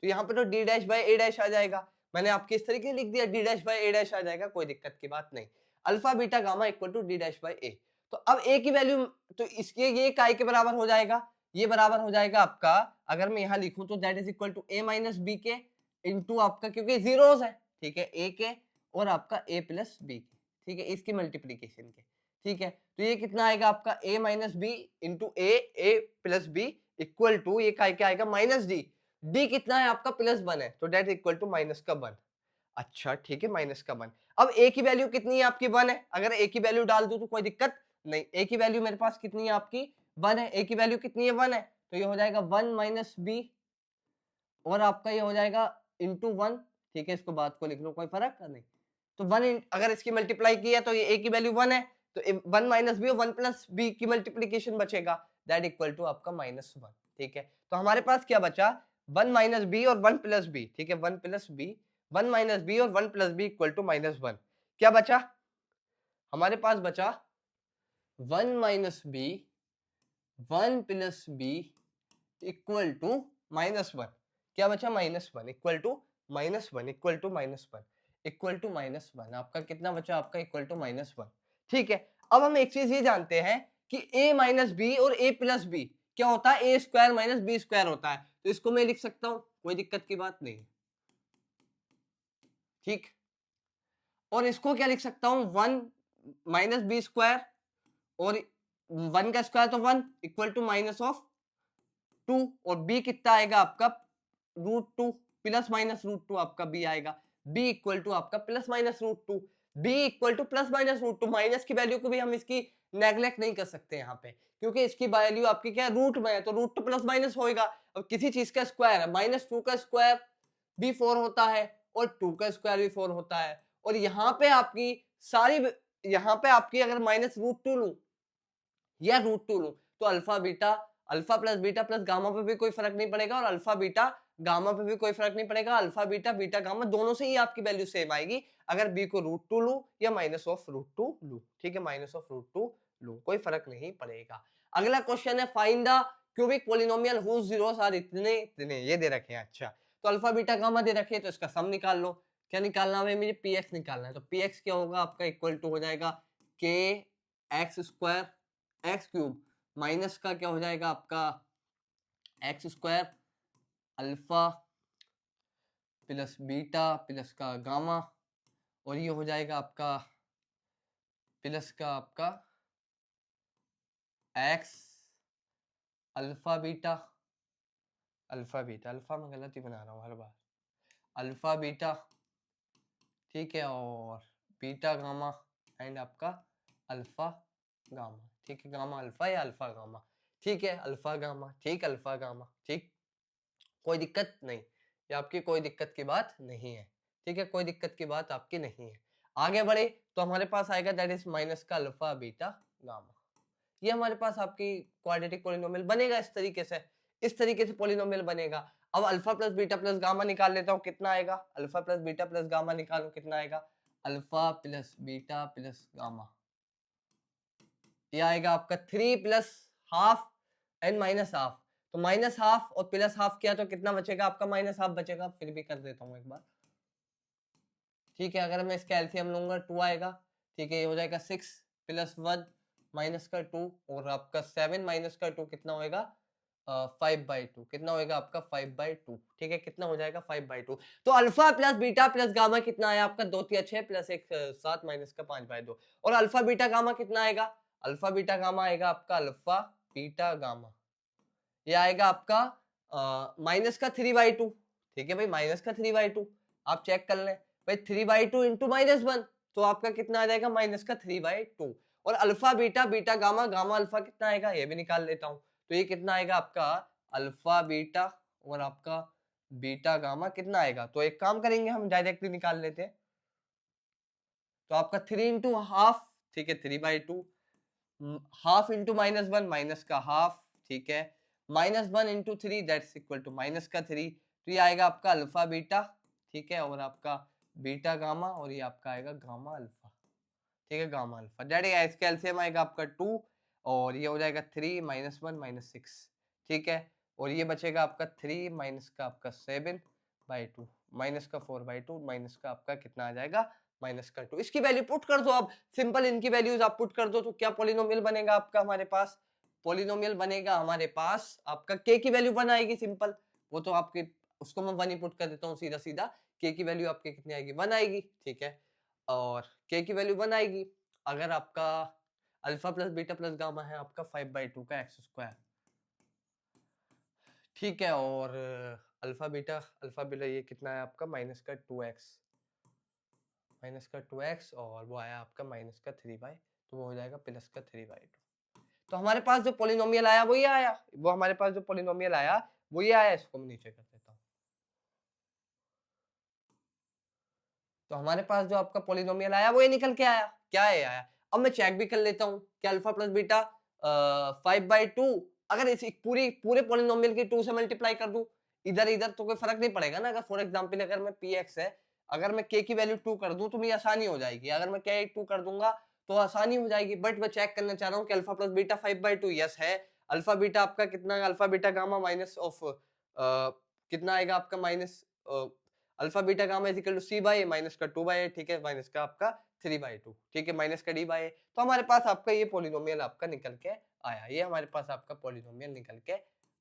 तो यहाँ पे तो d dash by a dash आ जाएगा, मैंने आपके इस तरीके से लिख दिया, d dash by a dash आ जाएगा, कोई दिक्कत की बात नहीं। Alpha beta gamma equal to d dash by a. तो अब ए की वैल्यू, तो इसके ये काय के बराबर हो जाएगा, ये बराबर हो जाएगा आपका, अगर मैं यहाँ लिखूं तो that is equal to a minus b के इंटू आपका, क्योंकि जीरोस है। ठीक है, ए के और आपका ए प्लस बी के। ठीक है, इसकी मल्टीप्लीकेशन के। ठीक है, तो ये कितना आएगा आपका a minus b into a plus b equal to, ये क्या आएगा, माइनस डी। डी कितना है आपका, +1 है, तो डेट इक्वल टू माइनस का 1। अच्छा ठीक है, माइनस का 1। अब a की वैल्यू कितनी है आपकी, 1 है। अगर a की वैल्यू डाल दूं तो कोई दिक्कत नहीं, a की वैल्यू मेरे पास कितनी है आपकी, 1 है। a की वैल्यू कितनी है, 1 है, तो ये हो जाएगा 1 माइनस बी और आपका ये हो जाएगा इंटू 1। ठीक है, इसको बात को लिख लो, कोई फर्क नहीं। तो 1 अगर इसकी मल्टीप्लाई की है तो ये a की वैल्यू 1 है, तो 1 माइनस बी और 1 प्लस बी की मल्टीप्लीकेशन बचेगा, दैट इक्वल टू आपका -1। ठीक है, तो हमारे पास क्या बचा, 1 माइनस बी और 1 प्लस बी। ठीक है, 1 प्लस बी, 1 माइनस बी और 1 प्लस बी इक्वल टू -1। क्या बचा हमारे पास, बचा 1 minus b, 1 plus b equal to -1। क्या बचा, -1 equal to -1 equal to -1 equal to -1। आपका कितना बचा, आपका इक्वल टू -1। ठीक है, अब हम एक चीज ये जानते हैं कि a माइनस बी और a प्लस बी क्या होता है, a square minus b square होता है, तो इसको मैं लिख सकता हूं, कोई दिक्कत की बात नहीं। ठीक, और इसको क्या लिख सकता हूं, 1 माइनस बी स्क्वायर और 1 का स्क्वायर तो 1 इक्वल टू माइनस ऑफ 2, और b कितना आएगा आपका, √2 प्लस माइनस √2 आपका b आएगा, b इक्वल टू आपका plus minus √2, b equal two plus minus √2। Minus की वैल्यू को भी हम इसकी नेग्लेक्ट नहीं कर सकते यहाँ पे, क्योंकि इसकी वैल्यू आपकी क्या है, रूट में है, तो √2 प्लस माइनस होएगा। और किसी चीज का स्क्वायर है, -2 का स्क्वायर भी 4 होता है और 2 का स्क्वायर भी 4 होता है, और यहाँ पे आपकी सारी, यहाँ पे आपकी अगर -√2 लूं या √2 लूं तो alpha beta, alpha plus beta plus gamma पे भी कोई फर्क नहीं पड़ेगा, और अल्फा बीटा गामा पे भी कोई फर्क नहीं पड़ेगा। अल्फा बीटा बीटा गामा दोनों से ही आपकी वैल्यू सेम आएगी, अगर बी को √2 लूं या -√2 लूं। ठीक है, -√2 लूं, कोई फर्क नहीं पड़ेगा। अगला क्वेश्चन है, find the cubic polynomial whose zeros are इतने इतने, ये दे रखे हैं। अच्छा, तो अल्फा बीटा गामा दे रखे हैं, तो इसका सम निकाल लो। क्या निकालना है मुझे, px निकालना है, तो px क्या होगा आपका, इक्वल टू हो जाएगा k x square x cube minus का क्या हो जाएगा आपका, x square alpha plus beta plus का गामा, और ये हो जाएगा आपका प्लस का आपका x alpha beta, alpha beta, alpha में गलती बना रहा हूँ हर बार, अल्फा बीटा। ठीक है, और बीटा गामा एंड आपका अल्फा गामा। ठीक है, गामा अल्फा या अल्फा गामा। ठीक है, अल्फा गामा, ठीक, अल्फा गामा, ठीक, कोई दिक्कत नहीं, ये आपकी कोई दिक्कत की बात नहीं है। ठीक है, कोई दिक्कत की बात आपकी नहीं है। आगे बढ़े तो हमारे पास आएगा दैट इज माइनस का अल्फा बीटा गामा। ये हमारे पास आपकी क्वाड्रेटिक पॉलिनोमियल बनेगा इस तरीके से पॉलिनोमियल बनेगा। अब alpha plus beta plus gamma निकाल लेता हूँ, कितना आएगा, alpha plus beta plus gamma निकालो, कितना आएगा, alpha plus beta plus gamma ये आएगा आपका 3 plus half and minus half. तो माइनस हाफ और प्लस हाफ किया तो कितना बचेगा आपका? माइनस हाफ बचेगा। फिर भी कर देता हूँ एक बार, ठीक है। अगर मैं इसका एलसीएम लूंगा 2 आएगा, ठीक है। ये हो जाएगा 6 प्लस 1 माइनस का 2 और आपका 7 माइनस का 2 कितना होएगा? 5/2। कितना होएगा आपका? 5/2, ठीक है। कितना हो जाएगा? 5/2। तो alpha plus beta plus gamma कितना आया आपका? 2 3 6 प्लस 1 7 माइनस का 5/2। और अल्फा बीटा गामा कितना आएगा? अल्फा बीटा गामा आएगा आपका, अल्फा बीटा गामा ये आएगा आपका माइनस का 3/2, ठीक है भाई। माइनस का 3/2 आप चेक कर लें भाई। 3/2 इंटू -1 तो आपका कितना आ जाएगा? माइनस का 3/2। और alpha beta beta gamma gamma alpha कितना आएगा? ये भी निकाल लेता हूं। तो ये कितना आएगा आपका? अल्फा बीटा और आपका बीटा गामा कितना आएगा? तो एक काम करेंगे, हम डायरेक्टली निकाल लेते हैं। तो आपका 3 इंटू हाफ, ठीक है, 3/2 हाफ इंटू -1 माइनस का हाफ, ठीक है। -1 into 3 that's equal to minus का 3। तो ये आएगा आपका अल्फा बीटा, ठीक है, और आपका बीटा गामा, और ये आपका आएगा गामा अल्फा, ठीक है, गामा अल्फा। दैट इज इसका एलसीएम आएगा आपका 2 और ये हो जाएगा 3 -1 -6, ठीक है। और ये बचेगा आपका 3 माइनस का आपका 7/2 माइनस का 4/2 माइनस का आपका कितना आ जाएगा? माइनस का 2। इसकी वैल्यू पुट कर दो आप, सिंपल इनकी वैल्यूज आप पुट कर दो तो क्या पॉलिनोमियल बनेगा आपका हमारे पास? पॉलिनोमियल बनेगा हमारे पास आपका k की वैल्यू 1 आएगी, सिंपल। वो तो आपके उसको मैं 1 ही पुट कर देता हूँ सीधा सीधा। k की वैल्यू आपके कितनी आएगी? 1 आएगी, ठीक है। और k की वैल्यू 1 आएगी अगर आपका alpha plus beta plus gamma है आपका 5/2 का x², ठीक है। और अल्फा बीटा ये कितना है आपका? माइनस का 2x, माइनस का 2x और वो आया आपका माइनस का 3/, तो वो हो जाएगा प्लस का 3/2। तो हमारे पास जो पॉलिनोमियल आया वो ये आया, वो हमारे पास जो पॉलिनोमियल आया वो ये आया। इसको मैं नीचे कर देता हूँ। तो हमारे पास जो आपका पॉलिनोमियल आया वो ये निकल के आया। क्या है आया? अब मैं चेक भी कर लेता हूँ कि अल्फा प्लस बीटा 5/2 अगर इस पूरी पूरे पॉलिनोमियल की 2 से मल्टीप्लाई कर दूं इधर इधर तो कोई फर्क नहीं पड़ेगा ना। अगर फॉर एग्जांपल अगर मैं px है, अगर मैं k की वैल्यू 2 कर दूं तो मेरी आसानी हो जाएगी। अगर मैं k 2 कर दूंगा तो आसानी हो जाएगी। बट मैं चेक करना चाह रहा हूँ कि अल्फा प्लस बीटा 5/2 यस है। अल्फा बीटा आपका कितना? Alpha beta gamma minus of कितना आएगा आपका? Minus alpha beta gamma is equal to c by minus का 2/a, ठीक है, माइनस का आपका 3/2, ठीक है, माइनस का d/a। तो हमारे पास आपका ये पॉलिनोमियल आपका निकल के आया। ये हमारे पास आपका पॉलिनोमियल निकल के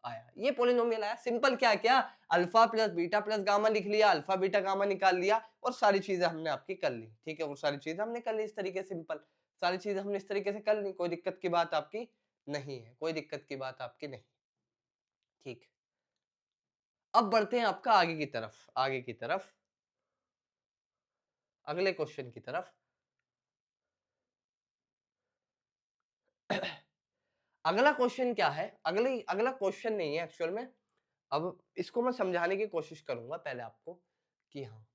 आया। ये पॉलिनोमियल आया। सिंपल क्या क्या? Alpha plus beta plus gamma लिख लिया, अल्फा बीटा गामा निकाल लिया और सारी चीजें हमने आपकी कर ली, ठीक है। और सारी चीजें हमने कर ली इस तरीके, सिंपल सारी चीजें हमने इस तरीके से कर ली। कोई दिक्कत की बात आपकी नहीं है, कोई दिक्कत की बात आपकी नहीं, ठीक। अब बढ़ते हैं आपका आगे की तरफ, आगे की तरफ, अगले क्वेश्चन की तरफ। अगला क्वेश्चन क्या है? अगला क्वेश्चन नहीं है एक्चुअल में। अब इसको मैं समझाने की कोशिश करूंगा पहले आपको कि हाँ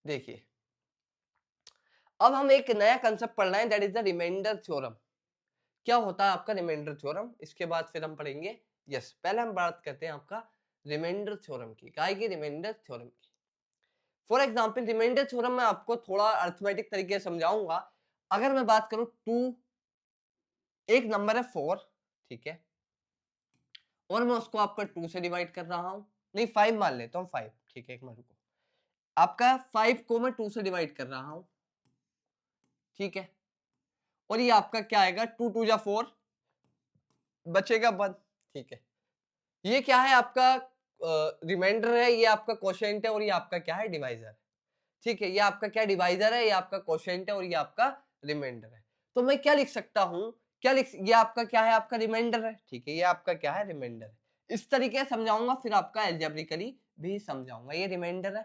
देखिए, अब हम एक नया कंसेप्ट पढ़ रहे हैं that is the remainder theorem. क्या होता है आपका रिमाइंडर थ्योरम? इसके बाद फिर हम पढ़ेंगे। यस, पहले हम बात करते हैं आपका रिमाइंडर थ्योरम की। काय की? रिमाइंडर थ्योरम की। फॉर एग्जाम्पल रिमाइंडर थ्योरम में आपको थोड़ा अर्थमेटिक तरीके से समझाऊंगा। अगर मैं बात करूं 2, एक नंबर है 4, ठीक है, और मैं उसको आपका 2 से डिवाइड कर रहा हूं, नहीं 5 मान लेता हूं, 5, ठीक है, एक मिनट रुको। आपका 5 को मैं 2 से डिवाइड कर रहा हूं, ठीक है। और ये आपका क्या आएगा? 2 2 जा 4 बचेगा 1, ठीक है। ये क्या है आपका? रिमाइंडर है, ये आपका क्वोशिएंट है और ये आपका क्या है? डिवाइजर, ठीक है। ये आपका क्या? डिवाइजर है, ये आपका क्वोशिएंट है और ये आपका रिमाइंडर है। तो मैं क्या लिख सकता हूं? ये आपका क्या है? आपका रिमाइंडर है, ठीक है। ये आपका क्या है? रिमाइंडर है। इस तरीके से समझाऊंगा, फिर आपका एल्जेब्रिकली भी समझाऊंगा। ये रिमाइंडर है,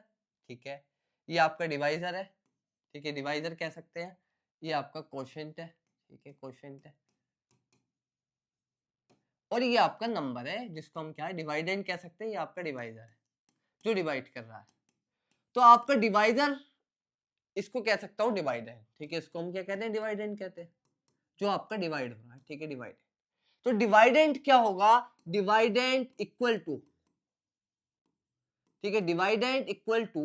ठीक है। ये आपका डिवाइजर है, ठीक है, डिवाइजर कह सकते हैं। ये आपका क्वोशिएंट है, ठीक है, क्वोशिएंट है। और ये आपका नंबर है जिसको हम क्या है? डिवाइडेंड कह सकते हैं। ये आपका डिवाइजर है जो डिवाइड कर रहा है। तो आपका डिवाइजर इसको कह सकता हूं डिवाइडेंड, ठीक है। इसको हम क्या कहते हैं? डिवाइडेंड कहते हैं, जो आपका डिवाइड हो रहा है, ठीक है, डिवाइडेंड। तो डिवाइडेंड क्या होगा? डिवाइडेंड इक्वल टू, ठीक है, डिवाइडेंड इक्वल टू,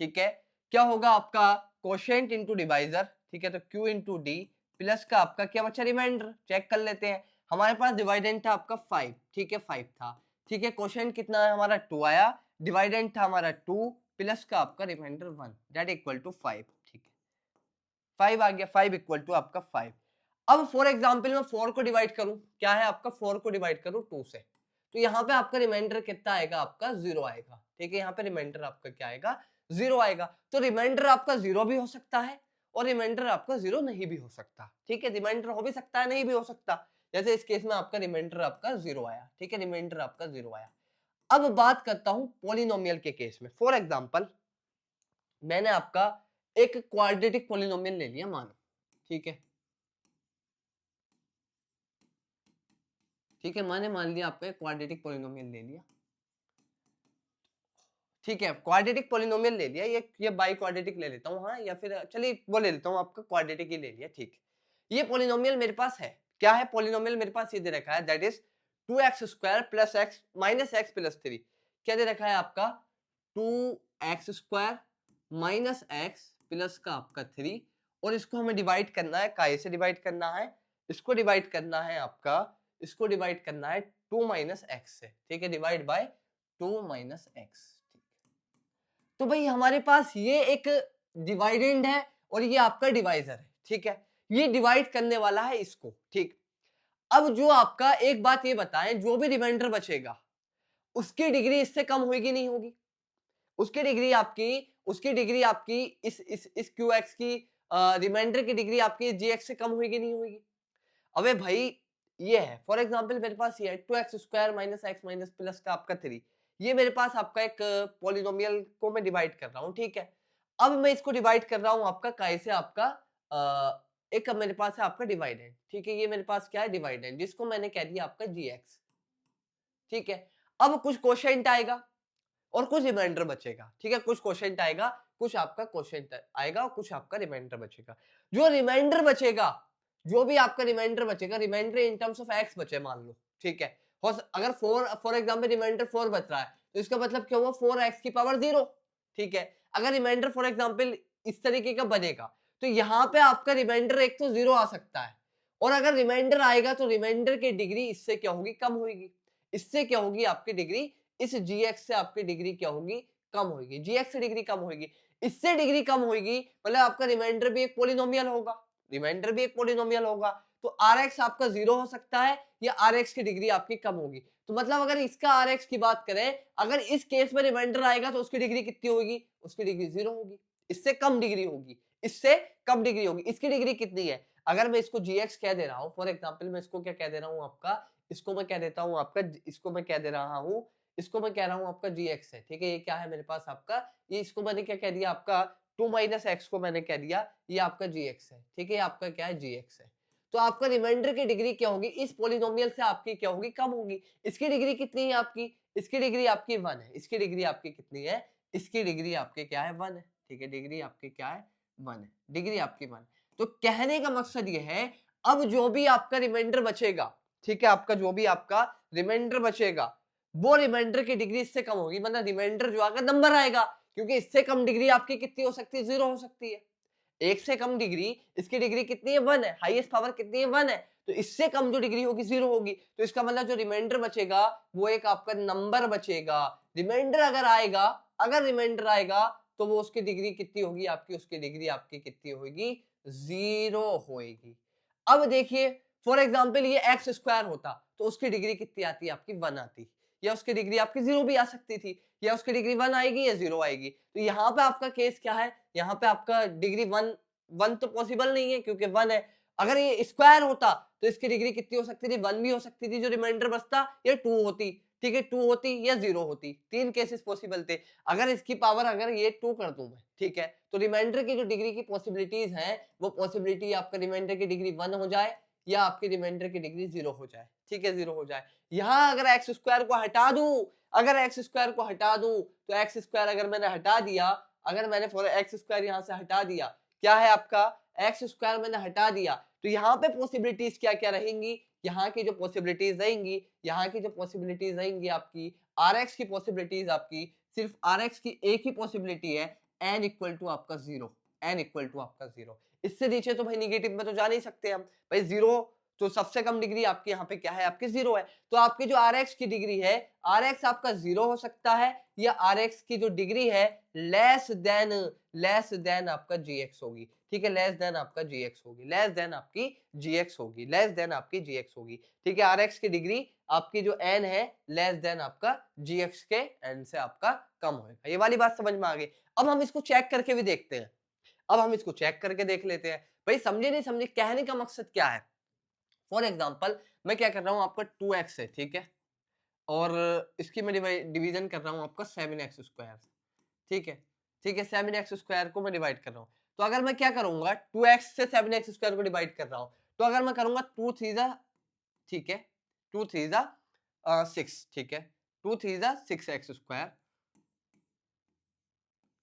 ठीक है, क्या होगा आपका? क्वोशिएंट इनटू डिवाइजर, ठीक है। तो Q इंटू डी प्लस का आपका क्या बचा रिमाइंडर, चेक कर लेते हैं। हमारे पास डिवाइडेंड था आपका 5, ठीक है 5 था, ठीक है क्वेश्चन कितना है हमारा 2 आया, डिवाइडेंड था हमारा 2 प्लस का आपका रिमाइंडर 1 दैट इक्वल टू 5, ठीक है 5 आ गया, 5 इक्वल टू आपका 5। अब फॉर एग्जांपल मैं 4 को डिवाइड करूं, क्या है आपका 4 को डिवाइड करूं 2 से, तो यहाँ पे आपका रिमाइंडर कितना आएगा, आपका 0 आएगा, ठीक है यहाँ पे रिमाइंडर आपका क्या आएगा 0 आएगा। तो रिमाइंडर आपका 0 भी हो सकता है और रिमाइंडर आपका 0 नहीं भी हो सकता, ठीक है रिमाइंडर हो भी सकता है नहीं भी हो सकता, जैसे इस केस में आपका रिमाइंडर आपका 0 आया, ठीक है रिमाइंडर आपका 0 आया। अब बात करता हूं पॉलिनोमियल के केस में। फॉर एग्जांपल मैंने आपका एक क्वाड्रेटिक पॉलिनोमियल ले लिया मानो, ठीक है ठीक है मैंने मान लिया आपका क्वाड्रेटिक पॉलिनोमियल ले लिया, ठीक है क्वाड्रेटिक पॉलिनोमियल ले लिया, ये बाई क्वाड्रेटिक ले लेता हूँ, हाँ या फिर चलिए वो ले लेता हूँ, आपका क्वाड्रेटिक ही ले लिया, ठीक है। ये पॉलिनोमियल मेरे पास है, क्या है पॉलिनोमियल मेरे पास ये दे रखा है that is 2x² plus x minus X plus 3, क्या दे रखा है आपका 2x² माइनस एक्स प्लस का आपका 3, और इसको हमें डिवाइड करना है, काय से डिवाइड करना है, इसको डिवाइड करना है आपका, इसको डिवाइड करना है 2 माइनस एक्स से, ठीक है डिवाइड बाय 2 माइनस एक्स। तो भाई हमारे पास ये एक डिवाइडेंड है और ये आपका डिवाइजर है, ठीक है ये डिवाइड करने वाला है इसको, ठीक। अब जो आपका एक बात ये बताएं, जो भी रिमाइंडर बचेगा उसकी डिग्री इससे कम होगी नहीं होगी, उसकी डिग्री आपकी इस क्यू एक्स की रिमाइंडर की डिग्री आपकी जी एक्स से कम होगी नहीं होगी। अबे भाई ये है फॉर एग्जांपल मेरे पास ये है 2x² minus x minus plus का आपका 3, ये मेरे पास आपका एक पॉलिनोमियल को मैं डिवाइड कर रहा हूँ, ठीक है। अब मैं इसको डिवाइड कर रहा हूँ आपका काय से, आपका एक मेरे पास है आपका डिवाइडेंड, ठीक है ये मेरे पास क्या है डिवाइडेंड, जिसको मैंने कह दिया आपका gx, ठीक है। अब कुछ क्वोशिएंट आएगा और कुछ रिमाइंडर बचेगा, ठीक है कुछ क्वोशिएंट आएगा, कुछ आपका क्वोशिएंट आएगा और कुछ आपका रिमाइंडर बचेगा। जो रिमाइंडर बचेगा, जो भी आपका रिमाइंडर बचेगा, remainder in terms of x बचे मान लो, ठीक है अगर 4 फॉर एग्जांपल रिमाइंडर 4 बच रहा है तो इसका मतलब क्या हुआ 4x की पावर 0, ठीक है। अगर रिमाइंडर फॉर एग्जांपल इस तरीके का बनेगा तो यहाँ पे आपका रिमाइंडर एक तो 0 आ सकता है, और अगर रिमाइंडर आएगा तो रिमाइंडर की डिग्री इससे क्या होगी कम होगी, इससे क्या होगी आपकी डिग्री, इस gx से आपकी डिग्री क्या होगी कम होगी, gx से डिग्री कम होगी, इससे डिग्री कम होगी, मतलब आपका रिमाइंडर भी एक पॉलिनोमियल होगा, रिमाइंडर भी एक पॉलिनोमियल होगा, तो rx आपका 0 हो सकता है या rx की डिग्री आपकी कम होगी। तो मतलब अगर इसका rx की बात करें, अगर इस केस में रिमाइंडर आएगा तो उसकी डिग्री कितनी होगी, उसकी डिग्री 0 होगी, इससे कम डिग्री होगी, इससे कम डिग्री होगी। इसकी डिग्री कितनी है, अगर मैं इसको gx कह दे रहा हूं, फॉर एग्जांपल मैं इसको क्या कह दे रहा हूं आपका, इसको मैं कह देता हूं आपका, इसको मैं कह दे रहा हूं, इसको मैं कह रहा हूं आपका gx है, ठीक है ये क्या है मेरे पास आपका, ये इसको मैंने क्या कह दिया आपका 2 माइनस एक्स को मैंने कह दिया ये आपका gx है, ठीक है ये आपका क्या है gx है। तो आपका रिमाइंडर की डिग्री क्या होगी, इस पॉलिनोमियल से आपकी क्या होगी कम होगी। इसकी डिग्री कितनी है आपकी, इसकी डिग्री आपकी 1 है, इसकी डिग्री आपकी कितनी है, इसकी डिग्री आपकी क्या है 1 है, ठीक है डिग्री आपकी क्या है 1 है, डिग्री आपकी 1। तो कहने का मकसद ये है, अब जो भी आपका रिमाइंडर बचेगा, ठीक है आपका जो भी आपका रिमाइंडर बचेगा वो रिमाइंडर की डिग्री इससे कम होगी, मतलब रिमाइंडर जो आएगा नंबर आएगा, क्योंकि इससे कम डिग्री आपकी कितनी हो सकती है 0 हो सकती है, एक से कम डिग्री, इसकी डिग्री कितनी है 1 है, हाईएस्ट पावर कितनी है 1 है, तो इससे कम जो डिग्री होगी 0 होगी, तो इसका मतलब जो रिमाइंडर बचेगा वो एक आपका नंबर बचेगा। रिमाइंडर अगर रिमाइंडर आएगा तो वो उसकी डिग्री कितनी होगी आपकी, उसकी डिग्री आपकी कितनी होगी 0 होगी। अब देखिए फॉर एग्जांपल ये x² होता तो उसकी डिग्री कितनी आती आपकी 1 आती, या उसकी डिग्री आपकी 0 भी आ सकती थी, या उसकी डिग्री 1 आएगी या 0 आएगी। तो यहाँ पे आपका केस क्या है, यहाँ पे आपका डिग्री 1 तो पॉसिबल नहीं है क्योंकि 1 है। अगर ये स्क्वायर होता तो इसकी डिग्री कितनी हो सकती थी, 1 भी हो सकती थी, जो रिमाइंडर बचता या 2 होती, ठीक है 2 होती या 0 होती, 3 केसेस पॉसिबल थे। अगर इसकी पावर अगर ये 2 कर दूं मैं, ठीक है, तो रिमाइंडर की जो डिग्री की पॉसिबिलिटीज हैं वो पॉसिबिलिटी आपका रिमाइंडर की डिग्री 1 हो जाए या आपकी रिमाइंडर की डिग्री 0 हो जाए, ठीक है 0 हो जाए। यहाँ अगर x² को हटा दूं, अगर x² को हटा दूं तो x² अगर मैंने हटा दिया, अगर मैंने x² यहाँ से हटा दिया, क्या है आपका x² मैंने हटा दिया, तो यहाँ पे पॉसिबिलिटीज क्या क्या रहेंगी, यहाँ की जो पॉसिबिलिटीज रहेंगी, यहाँ की जो पॉसिबिलिटीज रहेंगी आपकी rx की पॉसिबिलिटीज आपकी सिर्फ rx की एक ही पॉसिबिलिटी है n इक्वल टू आपका 0, n इक्वल टू आपका 0। इससे नीचे तो भाई निगेटिव में तो जा नहीं सकते हम भाई। जीरो तो सबसे कम डिग्री आपकी यहाँ पे क्या है, आपकी जीरो है। तो आपकी जो आर एक्स की डिग्री है, आर एक्स आपका जीरो हो सकता है, या आर एक्स की जो डिग्री है लेस देन आपका जी एक्स होगी। ठीक है, लेस देन आपका जी एक्स होगी, लेस देन आपकी जी एक्स होगी, लेस देन आपकी जी एक्स होगी। ठीक है, आर एक्स की डिग्री आपकी जो एन है लेस देन आपका जी एक्स के एन से आपका कम होगा। ये वाली बात समझ में आ गई। अब हम इसको चेक करके भी देखते हैं, अब हम इसको चेक करके देख लेते हैं भाई। समझे नहीं समझे, कहने का मकसद क्या है। फॉर एग्जाम्पल मैं क्या कर रहा हूँ, आपका 2x है, ठीक है, और इसकी मैं डिवीजन कर रहा हूँ आपका 7x स्क्वायर, ठीक है, ठीक है, 7x स्क्वायर को मैं डिवाइड कर रहा हूँ। तो अगर मैं क्या करूंगा, 2x से 7x स्क्वायर को डिवाइड कर रहा हूँ, तो अगर मैं करूंगा 2 3 जा, ठीक है, 2 3 जा 6, ठीक है, 2 3 जा 6x स्क्वायर,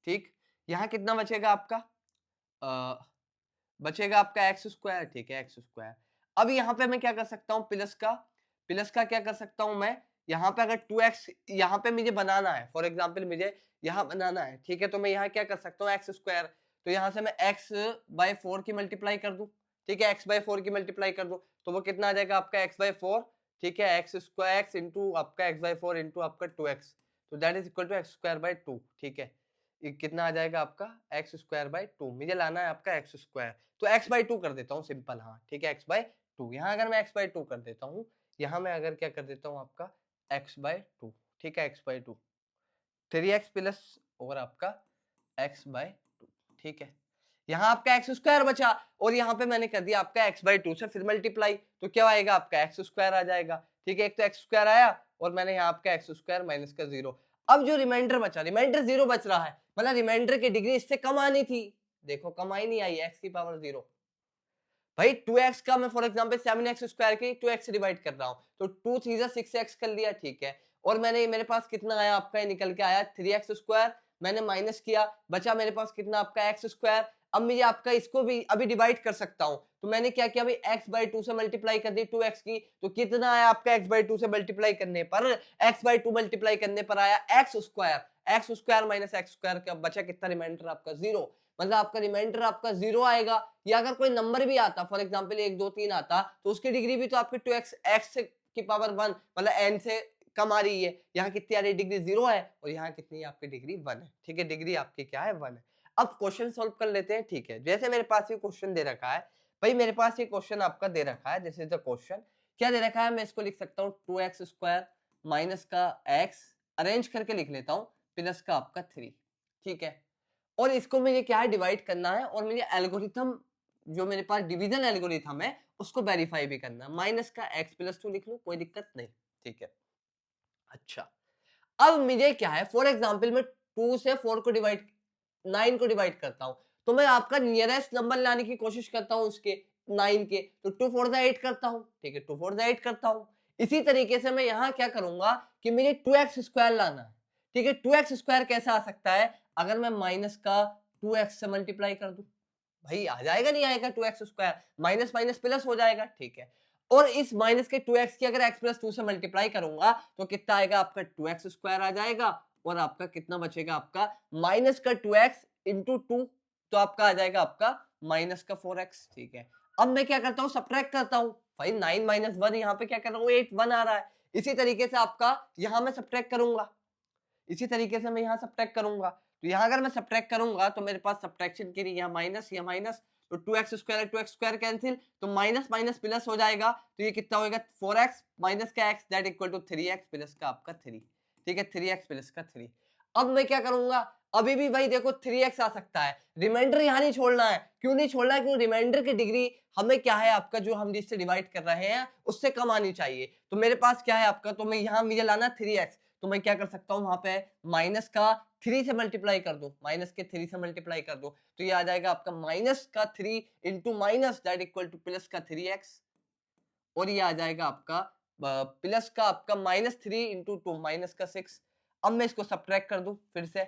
ठीक। यहाँ कितना बचेगा आपका, बचेगा आपका एक्स स्क्वायर, ठीक है, एक्स स्क्वायर। अब यहाँ पे मैं क्या कर सकता हूँ, प्लस का क्या कर सकता हूँ मैं, यहाँ पे अगर 2x यहाँ पे मुझे बनाना है, फॉर एग्जाम्पल मुझे यहाँ बनाना है, ठीक है, तो मैं यहाँ क्या कर सकता हूँ, एक्स स्क्वायर, तो यहाँ से मैं x बाय 4 की मल्टीप्लाई कर दूं, ठीक है, x बाय 4 की मल्टीप्लाई कर दूं, तो वो कितना आ जाएगा आपका x बाय 4, ठीक है, एक्स स्क्वायर एक्स इंटू आपका x बाय 4 इंटू आपका 2x, तो that is equal to x square by 2, ठीक है। ये कितना आ जाएगा आपका एक्स स्क्वायर बाय 2, मुझे लाना है आपका एक्स स्क्वायर, तो x बाय 2 कर देता हूँ सिंपल, हाँ ठीक है, x बाय 2, यहाँ अगर मैं x बाय 2 कर देता हूँ, यहाँ मैं अगर क्या कर देता हूँ आपका x बाय 2, ठीक है, x बाय 2, 3x प्लस और आपका x बाय 2, ठीक है। यहाँ आपका एक्स स्क्वायर बचा, और यहाँ पे मैंने कर दिया आपका x बाय 2 से फिर मल्टीप्लाई, तो क्या आएगा आपका एक्स स्क्वायर आ जाएगा, ठीक है, एक तो एक्स स्क्वायर आया, और मैंने यहाँ आपका एक्स स्क्वायर माइनस का 0। अब जो रिमाइंडर बचा, रिमाइंडर 0 बच रहा है, मतलब रिमाइंडर की डिग्री इससे कम आनी थी, देखो कम आई नहीं आई, x की पावर 0। भाई 2x का मैं फॉर एग्जांपल 7x स्क्वायर की 2x से डिवाइड कर रहा हूँ, तो 2 3 जा 6x कर लिया, ठीक है, और मैंने मेरे पास कितना आया आपका, ये निकल के आया 3x स्क्वायर, मैंने माइनस किया, बचा मेरे पास कितना आपका x स्क्वायर। अब मुझे आपका इसको भी अभी डिवाइड कर सकता हूँ, तो मैंने क्या किया भाई, x बाई 2 से मल्टीप्लाई कर दी 2x की, तो कितना आया आपका x बाई 2 से मल्टीप्लाई करने पर, x बाई 2 मल्टीप्लाई करने पर आया x square minus x square का बचा कितना, रिमाइंडर आपका 0, मतलब आपका रिमाइंडर आपका 0 आएगा। या अगर कोई नंबर भी आता, फॉर एग्जांपल 1 2 3 आता, तो उसकी डिग्री भी तो आपकी 2x x की पावर 1 मतलब n से कम आ रही है। यहाँ कितनी आ रही है, डिग्री 0 है, और यहाँ कितनी है आपकी डिग्री 1 है, ठीक है, डिग्री आपकी क्या है, 1 है। अब क्वेश्चन सॉल्व कर लेते हैं, ठीक है, जैसे मेरे पास ये क्वेश्चन दे रखा है भाई, मेरे पास ये क्वेश्चन आपका दे रखा है, दिस इज द क्वेश्चन, क्या दे रखा है, मैं इसको लिख सकता हूँ 2x स्क्वायर माइनस का x, अरेंज करके लिख लेता हूँ, प्लस का आपका 3, ठीक है, और इसको मुझे क्या है, डिवाइड करना है, और मुझे एल्गोरिथम जो मेरे पास डिवीजन एल्गोरिथम है उसको वेरीफाई भी करना है। माइनस का x प्लस 2 लिख लूं, कोई दिक्कत नहीं, ठीक है। अच्छा, अब मुझे क्या है, फॉर एग्जांपल मैं 2 से 4 को डिवाइड 9 को डिवाइड करता हूं, तो मैं आपका नियरेस्ट नंबर लाने की कोशिश करता हूं उसके 9 के, तो 2 4 जा 8 करता हूं, ठीक है, 2 4 जा 8 करता हूं। इसी तरीके से मैं यहां क्या करूंगा कि मुझे 2x स्क्वायर लाना है, ठीक है, 2x स्क्वायर कैसे आ सकता है, अगर मैं माइनस का 2x से मल्टीप्लाई कर दूं, भाई आ जाएगा नहीं आएगा 2x square, minus minus plus हो जाएगा, ठीक है, और इस माइनस के 2x की अगर x प्लस 2 से मल्टीप्लाई करूंगा तो कितना आएगा आपका 2x स्क्वायर आ जाएगा, और आपका कितना बचेगा आपका माइनस का 2x इंटू 2, तो आपका आ जाएगा आपका माइनस का 4x, ठीक है। अब मैं क्या करता हूँ, सब्ट्रैक्ट करता हूँ, भाई 9 माइनस 1, यहाँ पे क्या कर रहा हूँ 8 1 आ रहा है, इसी तरीके से आपका यहाँ मैं सब्ट्रैक्ट करूंगा, इसी तरीके से मैं यहाँ सब्ट्रैक्ट करूंगा, तो यहाँ अगर मैं सब्ट्रैक्ट करूंगा तो मेरे पास सब्ट्रैक्शन के लिए यहाँ माइनस, तो 2x स्क्वायर कैंसिल, तो माइनस माइनस प्लस हो जाएगा, तो ये कितना होगा 4x माइनस का x that equal to 3x plus का आपका 3, ठीक है, 3x प्लस का 3। अब मैं क्या करूंगा, अभी भी भाई देखो 3x आ सकता है, रिमाइंडर यहाँ नहीं छोड़ना है, क्यों नहीं छोड़ना है, क्योंकि रिमाइंडर की डिग्री हमें क्या है आपका, जो हम जिससे डिवाइड कर रहे हैं उससे कम आनी चाहिए, तो मेरे पास क्या है आपका, तो मैं यहाँ मुझे लाना 3x, तो मैं क्या कर सकता हूँ, वहां पे माइनस का 3 से मल्टीप्लाई कर दो, माइनस के 3 से मल्टीप्लाई कर दो, तो ये आ जाएगा आपका माइनस का 3 into minus that equal two plus का 3x, और ये आ जाएगा आपका प्लस का आपका माइनस 3 इंटू 2 माइनस का 6। अब मैं इसको सब्ट्रैक्ट कर दूं फिर से,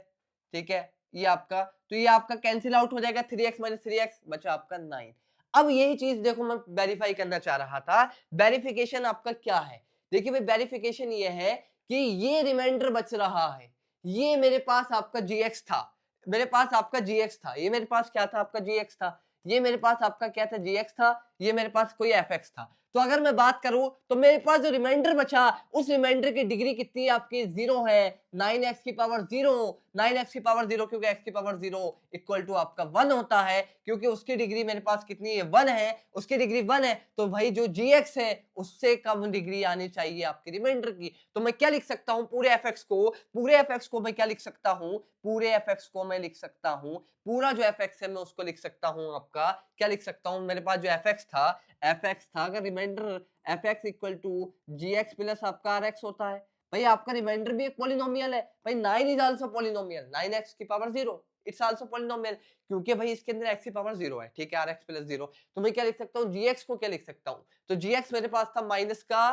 ठीक है, ये आपका, तो ये आपका कैंसिल आउट हो जाएगा, 3x माइनस 3x बचा आपका 9। अब यही चीज देखो मैं वेरीफाई करना चाह रहा था, वेरिफिकेशन आपका क्या है, देखिए भाई वेरिफिकेशन ये है कि ये रिमाइंडर बच रहा है, ये मेरे पास आपका gx था, मेरे पास आपका gx था, ये मेरे पास क्या था आपका gx था, ये मेरे पास आपका क्या था, gx था, ये मेरे पास कोई fx था। तो अगर मैं बात करूं तो मेरे पास जो रिमाइंडर बचा उस रिमाइंडर की डिग्री कितनी है आपकी, 0 है। 9x की पावर 0, 9x की पावर 0 क्योंकि x की पावर 0 इक्वल टू आपका 1 होता है, क्योंकि उसकी डिग्री मेरे पास कितनी है, 1 है, उसकी डिग्री 1 है, तो भाई जो gx है उससे कम डिग्री आनी चाहिए आपकी रिमाइंडर की। तो मैं क्या लिख सकता हूं, पूरे fx को मैं क्या लिख सकता हूं, पूरे fx को मैं लिख सकता हूं, पूरा जो fx है मैं उसको लिख सकता हूं, आपका क्या लिख सकता हूं, मेरे पास जो fx था अगर remainder fx equal to gx plus आपका rx होता है। भाई आपका रिमाइंडर भी एक पॉलिनोमियल है, भाई 9 इज आल्सो पॉलिनोमियल, 9x की पावर 0 इट्स आल्सो पॉलिनोमियल, क्योंकि भाई इसके अंदर x की पावर 0 है, ठीक है, rx प्लस 0। तो मैं क्या लिख सकता हूँ, gx को क्या लिख सकता हूँ, तो gx मेरे पास था माइनस का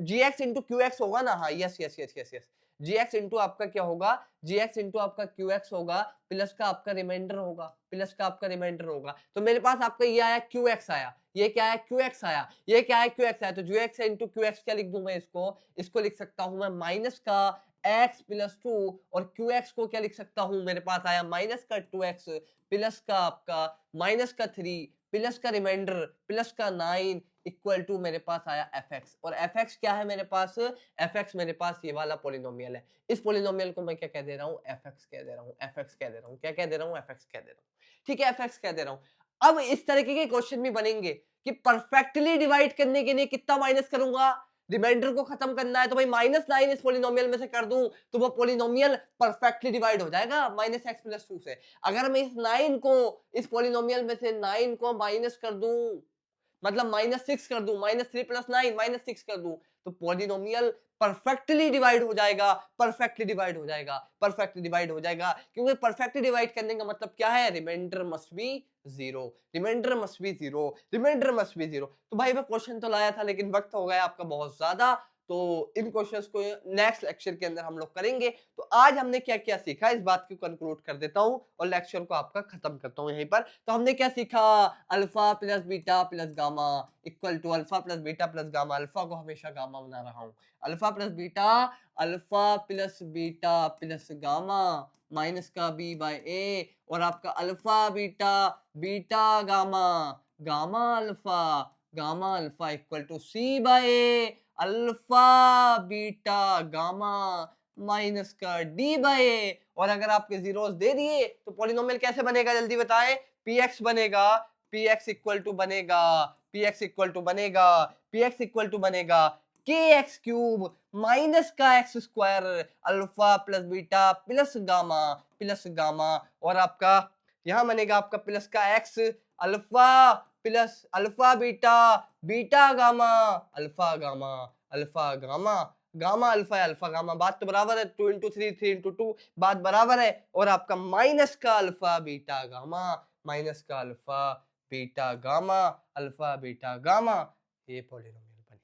gx इंटू qx होगा ना, हाँ yes yes yes yes yes, gx into आपका क्या होगा, gx इंटू आपका qx होगा, प्लस का आपका रिमाइंडर होगा, प्लस का आपका रिमाइंडर होगा। तो मेरे पास आपका ये आया qx आया, ये क्या है qx आया, ये क्या है qx आया, तो gx इंटू qx क्या लिख दूं मैं, इसको लिख सकता हूं मैं माइनस का x प्लस 2, और qx को क्या लिख सकता हूं, मेरे पास आया माइनस का 2x प्लस का आपका माइनस का 3 प्लस का रिमाइंडर प्लस का 9 इक्वल टू मेरे पास आया fx, और fx क्या है मेरे पास, fx मेरे पास ये वाला पॉलिनोमियल है। इस पॉलिनोमियल को मैं क्या कह दे रहा हूँ, fx कह दे रहा हूँ, fx कह दे रहा हूँ, क्या कह दे रहा हूँ, fx कह दे रहा हूँ, ठीक है, fx कह दे रहा हूँ। अब इस तरीके के क्वेश्चन भी बनेंगे कि परफेक्टली डिवाइड करने के लिए कितना माइनस करूंगा, रिमाइंडर को खत्म करना है, तो भाई -9 इस पॉलिनोमियल में से कर दूं तो वो पॉलिनोमियल परफेक्टली डिवाइड हो जाएगा -x प्लस 2 से। अगर मैं इस 9 को, इस पॉलिनोमियल में से 9 को माइनस कर दूं, मतलब -6 कर दूं, -3 प्लस 9 -6 कर दूं, तो पॉलिनोमियल परफेक्टली डिवाइड हो जाएगा, परफेक्टली डिवाइड हो जाएगा, परफेक्टली डिवाइड हो जाएगा, क्योंकि परफेक्टली डिवाइड करने का मतलब क्या है, remainder must be 0, remainder must be 0, remainder must be 0। तो भाई मैं क्वेश्चन तो लाया था लेकिन वक्त हो गया आपका बहुत ज्यादा, तो इन क्वेश्चंस को नेक्स्ट लेक्चर के अंदर हम लोग करेंगे। तो आज हमने क्या क्या सीखा, इस बात को कंक्लूड कर देता हूं और लेक्चर को आपका खत्म करता हूं यहीं पर। तो हमने क्या सीखा, alpha plus beta plus gamma equal to alpha plus beta plus gamma, alpha को हमेशा गामा बना रहा हूं, alpha plus beta plus gamma minus का बी बाय ए, और आपका alpha beta beta gamma gamma alpha equal to c by a, alpha beta gamma minus का d by a. और अगर आपके जीरोस दे दिए तो पॉलिनोमियल कैसे बनेगा, जल्दी बताएं, px बनेगा, px इक्वल टू बनेगा, px इक्वल टू बनेगा, px इक्वल टू बनेगा kx क्यूब माइनस का x square alpha plus beta plus gamma, और आपका यहां बनेगा आपका प्लस का x alpha plus alpha beta beta gamma alpha gamma alpha gamma gamma alpha alpha gamma, बात तो बराबर है, 2 इंटू 3 3 इंटू 2 बात बराबर है, और आपका माइनस का अल्फा बीटा गामा माइनस का alpha beta gamma alpha beta gamma, ये पॉलिनोमियल बनेगा।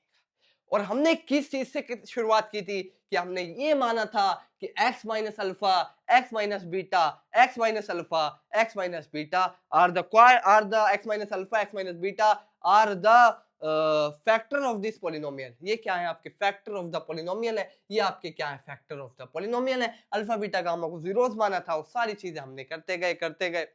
और हमने किस चीज से शुरुआत की थी कि हमने ये माना था कि x minus alpha x minus beta x minus alpha x minus beta are the x minus alpha x minus beta are the factor of this polynomial. ये क्या है, आपके फैक्टर ऑफ द पॉलिनोमियल है, ये आपके क्या है, फैक्टर ऑफ द पॉलिनोमियल है। अल्फा बीटा गामा को जीरोस माना था, वो सारी चीजें हमने करते गए।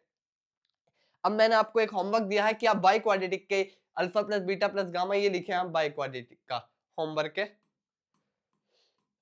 अब मैंने आपको एक होमवर्क दिया है कि आप बाई क्वाड्रेटिक के alpha plus beta plus gamma ये लिखे, आप बाई क्वाड्रेटिक का होमवर्क है,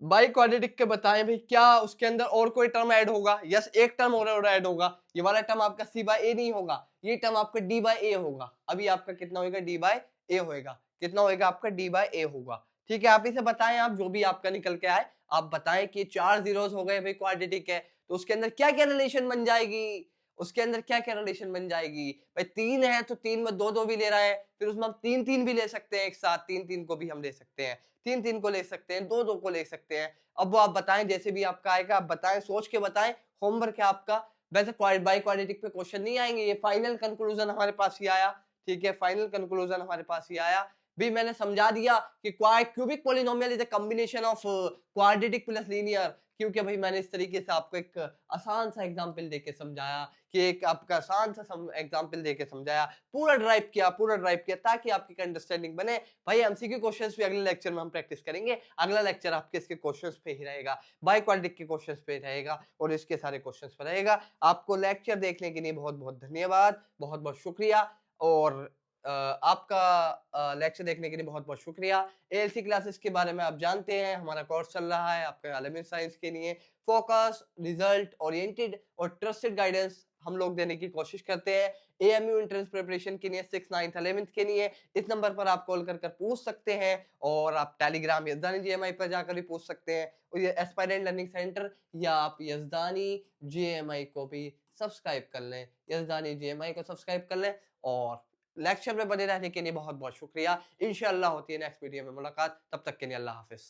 बाई क्वाड्रेटिक के बताएं भाई क्या उसके अंदर और कोई टर्म ऐड होगा, यस एक टर्म और ऐड होगा, ये वाला टर्म आपका सी बाय ए नहीं होगा, ये टर्म आपका डी बाय ए होगा। अभी आपका कितना होगा, डी बाय ए होगा, कितना होगा आपका, डी बाय ए होगा, ठीक है। आप इसे बताएं, आप जो भी आपका निकल के आए आप बताएं कि 4 जीरोस हो गए भाई, क्वाड्रेटिक है तो उसके अंदर क्या क्या रिलेशन बन जाएगी, उसके अंदर क्या क्या रिलेशन बन जाएगी भाई, 3 है तो 3 में 2 2 भी ले रहा है, फिर उसमें हम 3 3 भी ले सकते हैं एक साथ, 3 3 को भी हम ले सकते हैं, 3 3 को ले सकते हैं, 2 2 को ले सकते हैं। अब वो आप बताएं, जैसे भी आपका आएगा आप बताएं, सोच के बताएं, होमवर्क है आपका। वैसे बाई क्वाड्रेटिक पे क्वेश्चन नहीं आएंगे, ये फाइनल कंक्लूजन हमारे पास ही आया, ठीक है, फाइनल कंक्लूजन हमारे पास ही आया। भी मैंने समझा दिया कि cubic polynomial is a combination of quadratic plus linear, क्योंकि भाई मैंने इस तरीके से आपको एक आसान सा एग्जाम्पल देके समझाया कि एक आपका आसान सा एग्जाम्पल देके समझाया, पूरा ड्राइव किया ताकि आपकी अंडरस्टैंडिंग बने। भाई एमसीक्यू क्वेश्चंस भी अगले लेक्चर में हम प्रैक्टिस करेंगे। अगला लेक्चर आपके इसके क्वेश्चंस पे ही रहेगा, बाय क्वाड्रेटिक के क्वेश्चंस पे रहेगा और इसके सारे क्वेश्चंस पे रहेगा। आपको लेक्चर देखने के लिए बहुत-बहुत धन्यवाद, बहुत-बहुत शुक्रिया और आपका लेक्चर देखने के लिए बहुत-बहुत शुक्रिया। एएलसी क्लासेस के बारे में आप जानते हैं, हमारा कोर्स चल रहा है आपके एलिमेंट साइंस के लिए। फोकस, रिजल्ट ओरिएंटेड और ट्रस्टेड गाइडेंस हम लोग देने की कोशिश करते हैं। एएमयू एंट्रेंस प्रिपरेशन के लिए 6th, 9th, 11th के लिए इस नंबर पर आप कॉल कर कर पूछ सकते हैं और आप टेलीग्राम यज़दानी जेएमआई पर जाकर भी पूछ सकते हैं और ये एस्पायरेंट लर्निंग सेंटर या आप यज़दानी जेएमआई को भी सब्सक्राइब कर लें। यज़दानी जेएमआई को सब्सक्राइब कर लें और लेक्चर में बने रहने के लिए बहुत-बहुत शुक्रिया। इंशाअल्लाह होती है नेक्स्ट वीडियो में मुलाकात। तब तक के लिए अल्लाह हाफ़िज़।